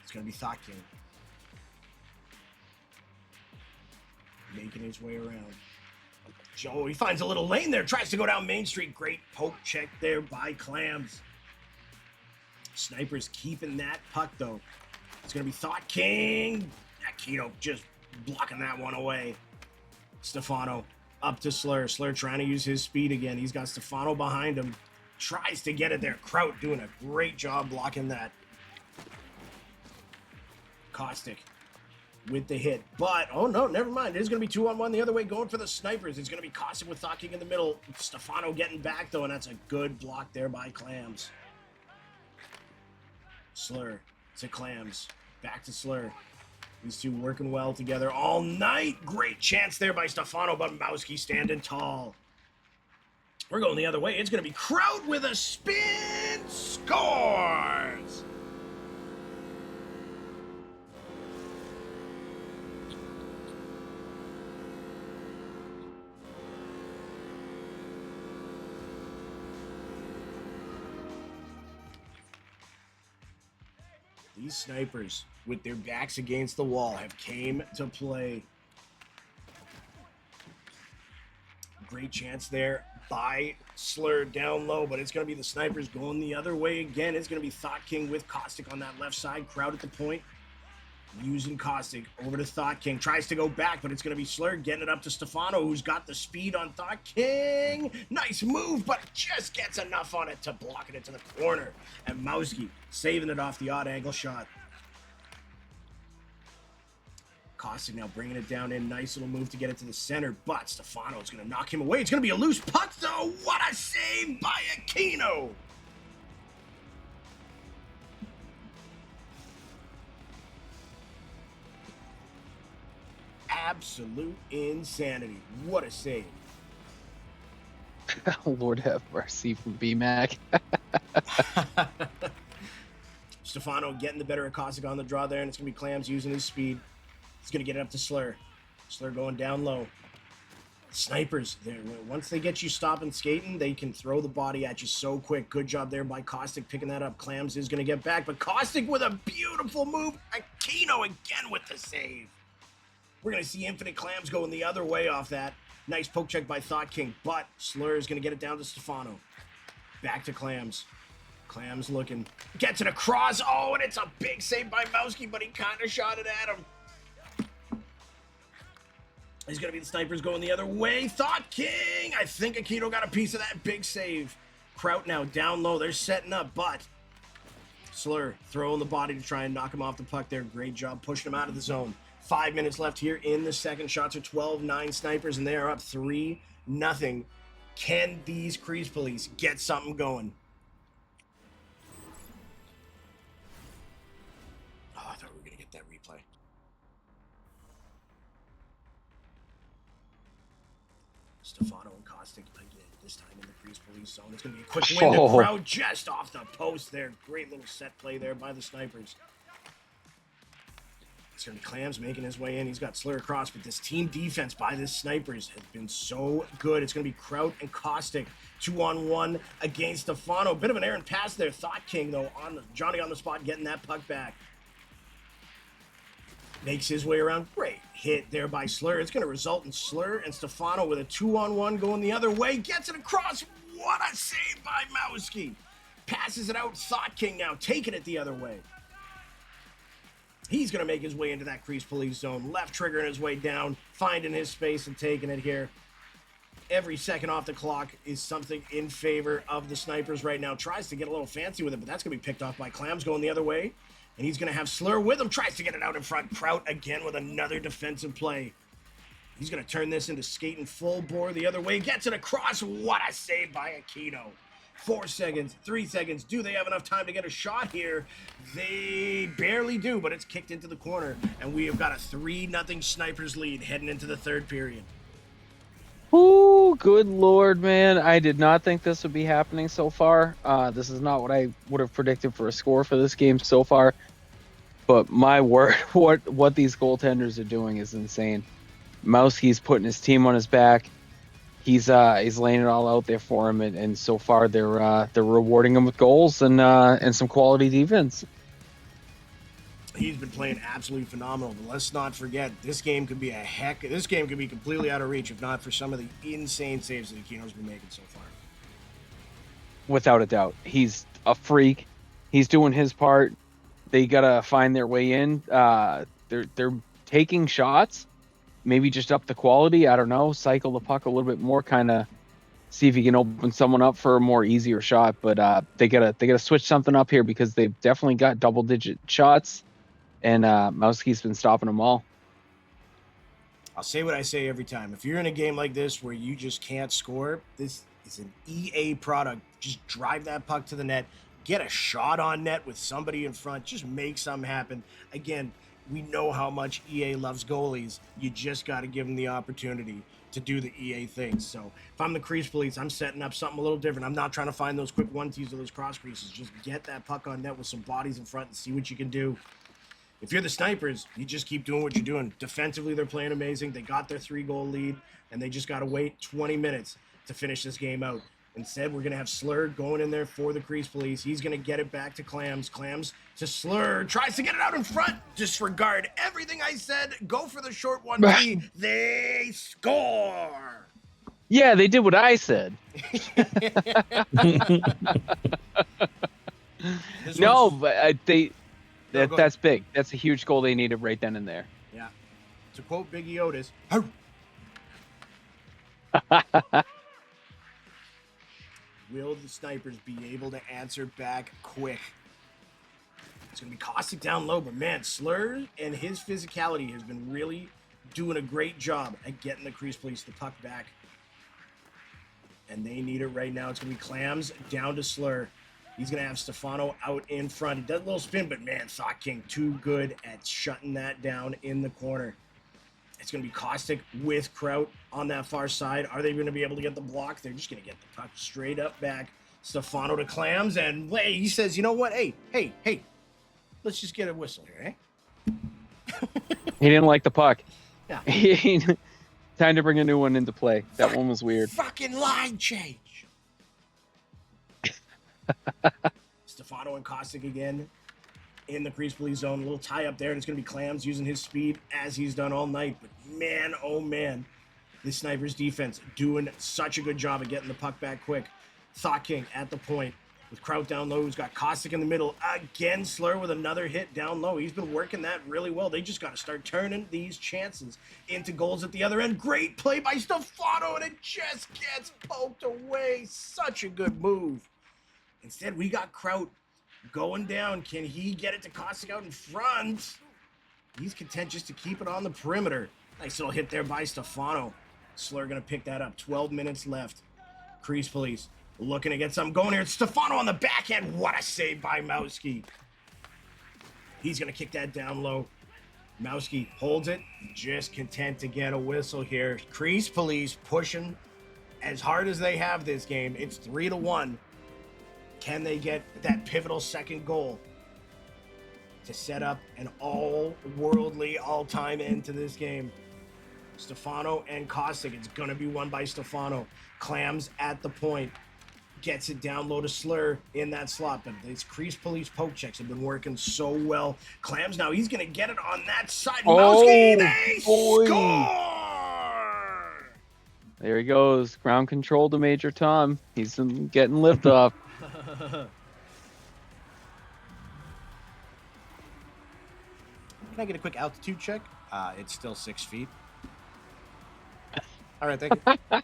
It's going to be Thought King. Making his way around. Joe, he finds a little lane there. Tries to go down Main Street. Great poke check there by Clams. Snipers keeping that puck, though. It's going to be Thought King. Aquino just blocking that one away. Stefano up to Slur. Slur trying to use his speed again. He's got Stefano behind him. Tries to get it there. Kraut doing a great job blocking that. Caustic with the hit. But, oh no, never mind. It is going to be 2-on-1 the other way, going for the snipers. It's going to be Caustic with Thought King in the middle. Stefano getting back, though, and that's a good block there by Clams. Slur to Clams. Back to Slur. These two working well together all night. Great chance there by Stefano, but Mowski standing tall. We're going the other way. It's going to be Kraut with a spin. Scores! These snipers, with their backs against the wall, have came to play. Great chance there by Slur down low, but it's going to be the snipers going the other way again. It's going to be Thought King with Caustic on that left side. Kraut at the point. Using Caustic over to Thought King. Tries to go back, but it's going to be Slur getting it up to Stefano, who's got the speed on Thought King. Nice move, but just gets enough on it to block it into the corner. And Mowski saving it off the odd angle shot. Caustic now bringing it down in. Nice little move to get it to the center, but Stefano's going to knock him away. It's going to be a loose puck, though. What a save by Aquino. Absolute insanity. What a save. Lord have mercy from BMAC. Stefano getting the better of Caustic on the draw there, and it's going to be Clams using his speed. He's going to get it up to Slur. Slur going down low. Snipers, once they get you stopping skating, they can throw the body at you so quick. Good job there by Caustic picking that up. Clams is going to get back, but Caustic with a beautiful move. Aquino again with the save. We're going to see Infinite Clams going the other way off that. Nice poke check by Thought King, but Slur is going to get it down to Stefano. Back to Clams. Clams looking. Gets it across. Oh, and it's a big save by Mowski, but he kind of shot it at him. He's going to be the snipers going the other way. Thought King! I think Aquino got a piece of that big save. Kraut now down low. They're setting up, but Slur throwing the body to try and knock him off the puck there. Great job pushing him out of the zone. 5 minutes left here in the second. Shots are 12-9 snipers, and they are up 3-0. Can these Crease Police get something going? Oh, I thought we were going to get that replay. Stefano and Caustic again, this time in the Crease Police zone. It's going to be a quick win. The crowd just off the post there. Great little set play there by the snipers. It's going to be Clams making his way in. He's got Slur across, but this team defense by the snipers has been so good. It's going to be Kraut and Caustic 2-on-1 against Stefano. Bit of an errant pass there. Thought King, though, Johnny on the spot getting that puck back. Makes his way around. Great hit there by Slur. It's going to result in Slur and Stefano with a 2-on-1 going the other way. Gets it across. What a save by Mowski. Passes it out. Thought King now taking it the other way. He's going to make his way into that Crease Police zone. Left triggering his way down, finding his space and taking it here. Every second off the clock is something in favor of the snipers right now. Tries to get a little fancy with it, but that's going to be picked off by Clams going the other way. And he's going to have Slur with him. Tries to get it out in front. Kraut again with another defensive play. He's going to turn this into skating full bore the other way. Gets it across. What a save by Aquino. 4 seconds, 3 seconds. Do they have enough time to get a shot here? They barely do, but it's kicked into the corner. And we have got a 3-0 Snipers lead heading into the third period. Ooh, good Lord, man. I did not think this would be happening so far. This is not what I would have predicted for a score for this game so far. But my word, what these goaltenders are doing is insane. Mowski's putting his team on his back. He's laying it all out there for him, and so far they're rewarding him with goals and some quality defense. He's been playing absolutely phenomenal, but let's not forget this game could be completely out of reach if not for some of the insane saves that Aquino's been making so far. Without a doubt, he's a freak. He's doing his part. They gotta find their way in. They're taking shots, maybe just up the quality. I don't know, cycle the puck a little bit more, kind of see if he can open someone up for a more easier shot. But they gotta switch something up here because they've definitely got double-digit shots, and Mowski's been stopping them all. I'll say what I say every time. If you're in a game like this where you just can't score, this is an EA product. Just drive that puck to the net, get a shot on net with somebody in front, just make something happen. Again, we know how much EA loves goalies. You just got to give them the opportunity to do the EA things. So if I'm the crease police, I'm setting up something a little different. I'm not trying to find those quick one-twos or those cross creases. Just get that puck on net with some bodies in front and see what you can do. If you're the Snipers, you just keep doing what you're doing. Defensively, they're playing amazing. They got their 3-goal lead, and they just got to wait 20 minutes to finish this game out. Instead, we're going to have Slur going in there for the crease police. He's going to get it back to Clams. Clams to Slur. Tries to get it out in front. Disregard everything I said. Go for the short 1-3. They score. Yeah, they did what I said. No, but that's big. That's a huge goal they needed right then and there. Yeah. To quote Biggie Otis, will the Snipers be able to answer back quick? It's going to be caustic down low, but man, Slur and his physicality has been really doing a great job at getting the crease police the puck back. And they need it right now. It's going to be Clams down to Slur. He's going to have Stefano out in front. He does a little spin, but man, Thought King too good at shutting that down in the corner. It's going to be Caustic with Kraut on that far side. Are they going to be able to get the block? They're just going to get the puck straight up back. Stefano to Clams, and he says, you know what? Hey, let's just get a whistle here, eh? He didn't like the puck. Yeah. Time to bring a new one into play. That one was weird. Fucking line change. Stefano and Caustic again in the crease police zone. A little tie up there, and it's going to be Clams using his speed as he's done all night. But man, oh man, this Snipers defense doing such a good job of getting the puck back quick. Thought King at the point with Kraut down low, who's got Caustic in the middle. Again, Slur with another hit down low. He's been working that really well. They just got to start turning these chances into goals at the other end. Great play by Stefano, and it just gets poked away. Such a good move. Instead, we got Kraut going down. Can he get it to Caustic out in front? He's content just to keep it on the perimeter. Nice little hit there by Stefano. Slur going to pick that up. 12 minutes left. Crease police looking to get something going here. It's Stefano on the backhand. What a save by Mowski. He's going to kick that down low. Mowski holds it. Just content to get a whistle here. Crease police pushing as hard as they have this game. It's 3-1. Can they get that pivotal second goal to set up an all-worldly, all-time end to this game? Stefano and Caustic. It's going to be won by Stefano. Clams at the point. Gets it down low to Slur in that slot. But these crease police poke checks have been working so well. Clams now, he's going to get it on that side. Mowski, they score! There he goes. Ground control to Major Tom. He's getting lift off. Can I get a quick altitude check? It's still 6 feet. All right, thank you.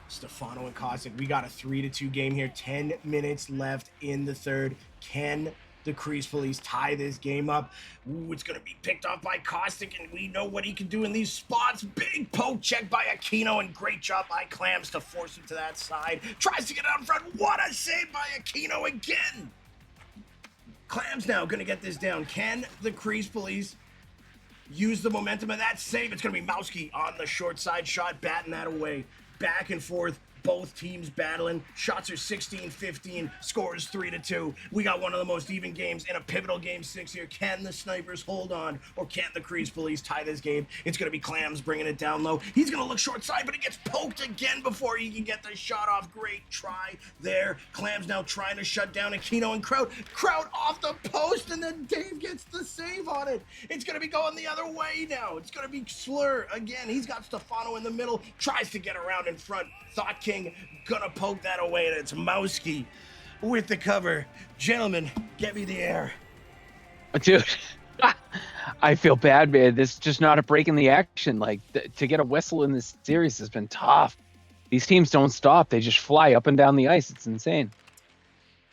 Stefano and Caustic, we got a 3-2 game here. 10 minutes left in the third. Can the crease police tie this game up? Ooh, it's going to be picked off by Caustic, and we know what he can do in these spots. Big poke check by Aquino, and great job by Clams to force him to that side. Tries to get out in front. What a save by Aquino again. Clams now going to get this down. Can the crease police use the momentum of that save? It's going to be Mowski on the short side shot, batting that away. Back and forth, both teams battling. Shots are 16-15, scores 3-2. We got one of the most even games in a pivotal game 6 here. Can the Snipers hold on, or can the crease police tie this game? It's going to be Clams bringing it down low. He's going to look short side, but he gets poked again before he can get the shot off. Great try there. Clams now trying to shut down Aquino and Kraut. Kraut off the post, and then Dave gets the save on it. It's going to be going the other way now. It's going to be Slur again. He's got Stefano in the middle, tries to get around in front. Thought King gonna poke that away, and it's Mowski with the cover. Gentlemen, get me the air. Dude, I feel bad, man. This is just not a break in the action. Like to get a whistle in this series has been tough. These teams don't stop; they just fly up and down the ice. It's insane.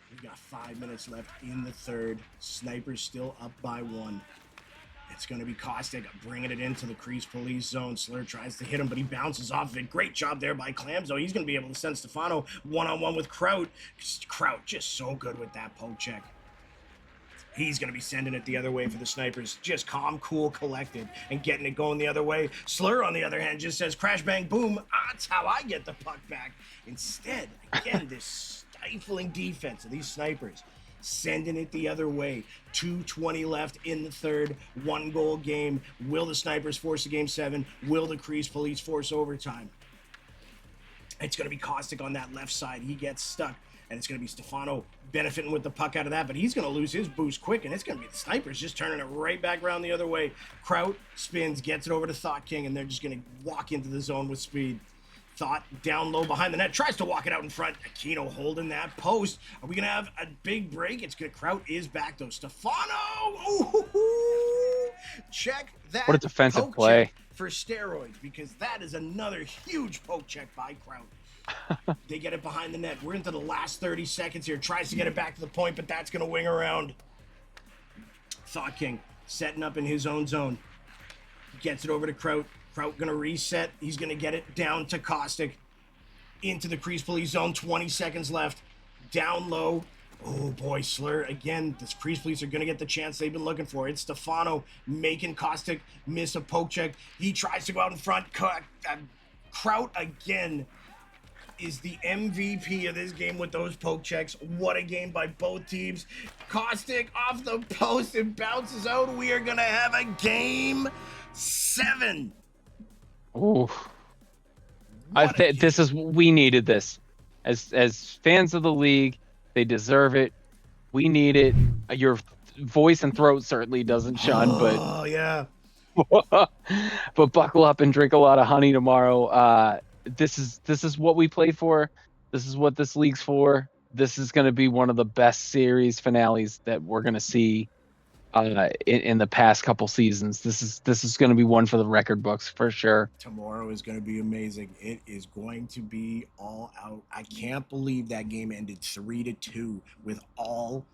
We've got 5 minutes left in the third. Snipers still up by 1. It's going to be Caustic bringing it into the crease police zone. Slur tries to hit him, but he bounces off of it. Great job there by Clamzo. He's going to be able to send Stefano one-on-one with Kraut. Kraut just so good with that poke check. He's going to be sending it the other way for the Snipers. Just calm, cool, collected, and getting it going the other way. Slur, on the other hand, just says, crash, bang, boom. That's how I get the puck back. Instead, again, this stifling defense of these Snipers. Sending it the other way. 2:20 left in the third. 1-goal game. Will the Snipers force a game 7? Will the Crease Police force overtime? It's going to be Caustic on that left side. He gets stuck. And it's going to be Stefano benefiting with the puck out of that. But he's going to lose his boost quick. And it's going to be the Snipers just turning it right back around the other way. Kraut spins, gets it over to Thought King. And they're just going to walk into the zone with speed. Thought down low behind the net, tries to walk it out in front. Aquino holding that post. Are we going to have a big break? It's good. Kraut is back, though. Stefano! Ooh, check that. What a defensive play. For steroids, because that is another huge poke check by Kraut. They get it behind the net. We're into the last 30 seconds here. Tries to get it back to the point, but that's going to wing around. Thought King setting up in his own zone. Gets it over to Kraut. Kraut going to reset. He's going to get it down to Caustic. Into the crease police zone. 20 seconds left. Down low. Oh, boy, Slur. Again, this crease police are going to get the chance they've been looking for. It's Stefano making Caustic miss a poke check. He tries to go out in front. Kraut again is the MVP of this game with those poke checks. What a game by both teams. Caustic off the post and bounces out. We are going to have a game 7. Ooh. We needed this. As fans of the league, they deserve it. We need it. Your voice and throat certainly doesn't, Sean, oh, yeah. But buckle up and drink a lot of honey tomorrow. This is what we play for. This is what this league's for. This is going to be one of the best series finales that we're going to see in the past couple seasons. This is going to be one for the record books for sure. Tomorrow is going to be amazing. It is going to be all out. I can't believe that game ended 3-2 with all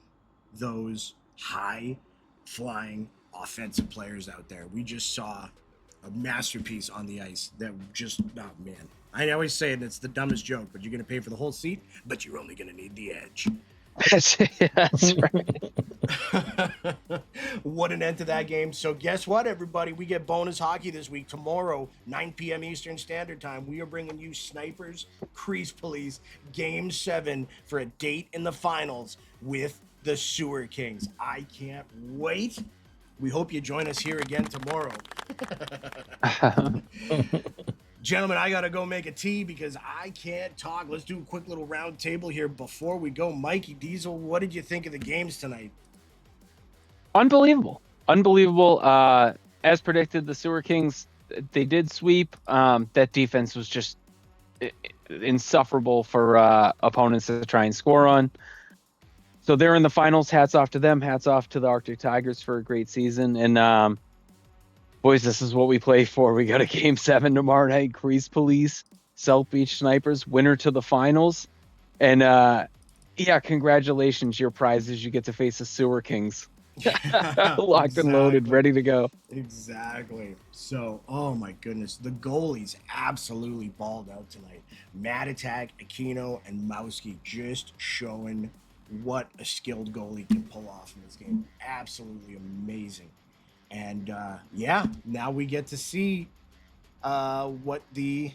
those high flying offensive players out there. We just saw a masterpiece on the ice that just, oh man. I always say it, it's the dumbest joke, but you're going to pay for the whole seat, but you're only going to need the edge. That's right. What an end to that game. So guess what, everybody? We get bonus hockey this week. Tomorrow, 9 p.m. Eastern Standard Time, we are bringing you Snipers, Crease Police, Game 7 for a date in the finals with the Sewer Kings. I can't wait. We hope you join us here again tomorrow. Gentlemen, I got to go make a tea because I can't talk. Let's do a quick little round table here before we go. Mikey Diesel, what did you think of the games tonight? Unbelievable. As predicted, the Sewer Kings, they did sweep. That defense was just insufferable for opponents to try and score on. So they're in the finals. Hats off to them. Hats off to the Arctic Tigers for a great season. And boys, this is what we play for. We got a Game 7 tomorrow night. Crease Police, South Beach Snipers, winner to the finals. And congratulations. Your prize is you get to face the Sewer Kings. Locked and loaded, ready to go. Exactly. So, oh my goodness, the goalies absolutely balled out tonight. Mad Attack, Aquino, and Mowski just showing what a skilled goalie can pull off in this game. Absolutely amazing. And now we get to see what the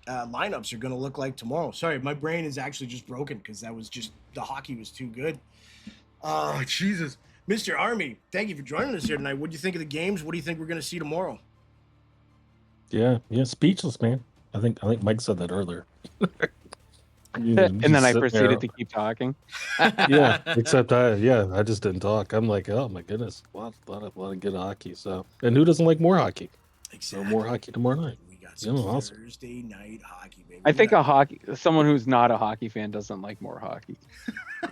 lineups are going to look like tomorrow. Sorry, my brain is actually just broken because that was just, the hockey was too good. Oh, Jesus. Mr. Army, thank you for joining us here tonight. What do you think of the games? What do you think we're going to see tomorrow? Yeah, speechless, man. I think Mike said that earlier. And then I proceeded to keep talking. Yeah, except I just didn't talk. I'm like, oh my goodness, a lot of good hockey. So, and who doesn't like more hockey? Exactly. So more hockey tomorrow night. We got got Yeah, some awesome. Thursday night hockey, baby. I We think got- someone who's not a hockey fan doesn't like more hockey.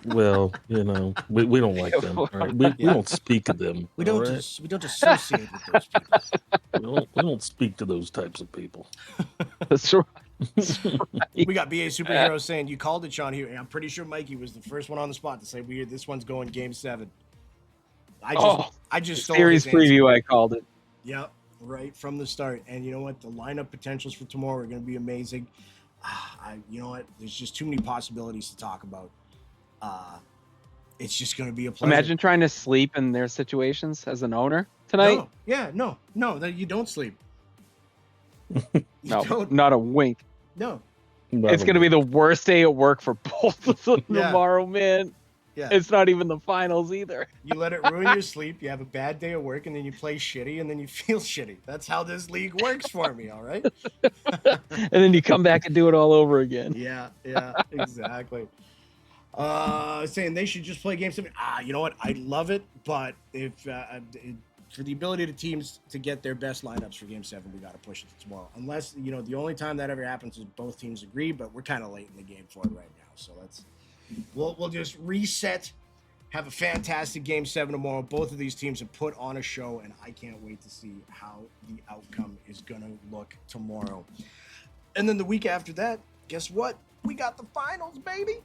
Well, we don't like them. All right, we Yeah. don't speak of them. we all don't right? we don't associate with those people. We don't speak to those types of people. That's right. That's right. We got BA Superhero saying you called it, Sean. I'm pretty sure Mikey was the first one on the spot to say this one's going Game 7. I just stole Series his answer. preview, I called it. Yep, right from the start. And you know what? The lineup potentials for tomorrow are going to be amazing. You know what? There's just too many possibilities to talk about. It's just going to be a pleasure. Imagine trying to sleep in their situations as an owner tonight. No, that you don't sleep. You No, don't. not a wink. No. It's going to be the worst day at work for both of them Yeah. tomorrow, man. Yeah. It's not even the finals either. You let it ruin your sleep. You have a bad day at work, and then you play shitty, and then you feel shitty. That's how this league works for me. All right. And then you come back and do it all over again. Yeah, exactly. Saying they should just play Game 7. You know what? I love it, but if for the ability to teams to get their best lineups for Game 7, we got to push it to tomorrow. Unless, the only time that ever happens is both teams agree, but we're kind of late in the game for it right now. So we'll just reset, have a fantastic Game 7 tomorrow. Both of these teams have put on a show, and I can't wait to see how the outcome is going to look tomorrow. And then the week after that, guess what? We got the finals, baby.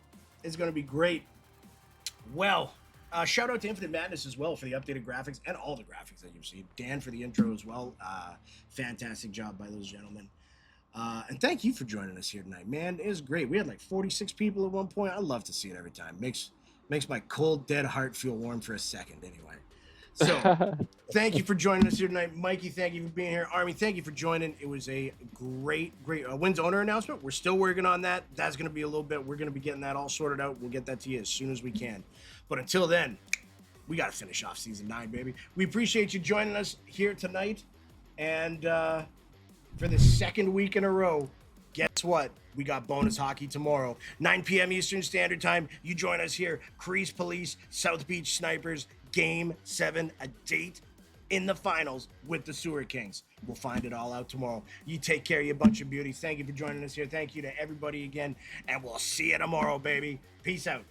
It's going to be great. Well, shout out to Infinite Madness as well for the updated graphics and all the graphics that you've seen. Dan for the intro as well. Fantastic job by those gentlemen. And thank you for joining us here tonight, man. It was great. We had like 46 people at one point. I love to see it every time. Makes my cold, dead heart feel warm for a second anyway. So thank you for joining us here tonight. Mikey, thank you for being here. Army, thank you for joining. It was a great Wins owner announcement. We're still working on that. That's going to be a little bit. We're going to be getting that all sorted out. We'll get that to you as soon as we can. But until then, we got to finish off season 9, baby. We appreciate you joining us here tonight. And for the second week in a row, guess what? We got bonus hockey tomorrow, 9 p.m. Eastern Standard Time. You join us here. Crease Police, South Beach Snipers, Game 7, a date in the finals with the Sewer Kings. We'll find it all out tomorrow. You take care, you bunch of beauties. Thank you for joining us here. Thank you to everybody again, and we'll see you tomorrow, baby. Peace out.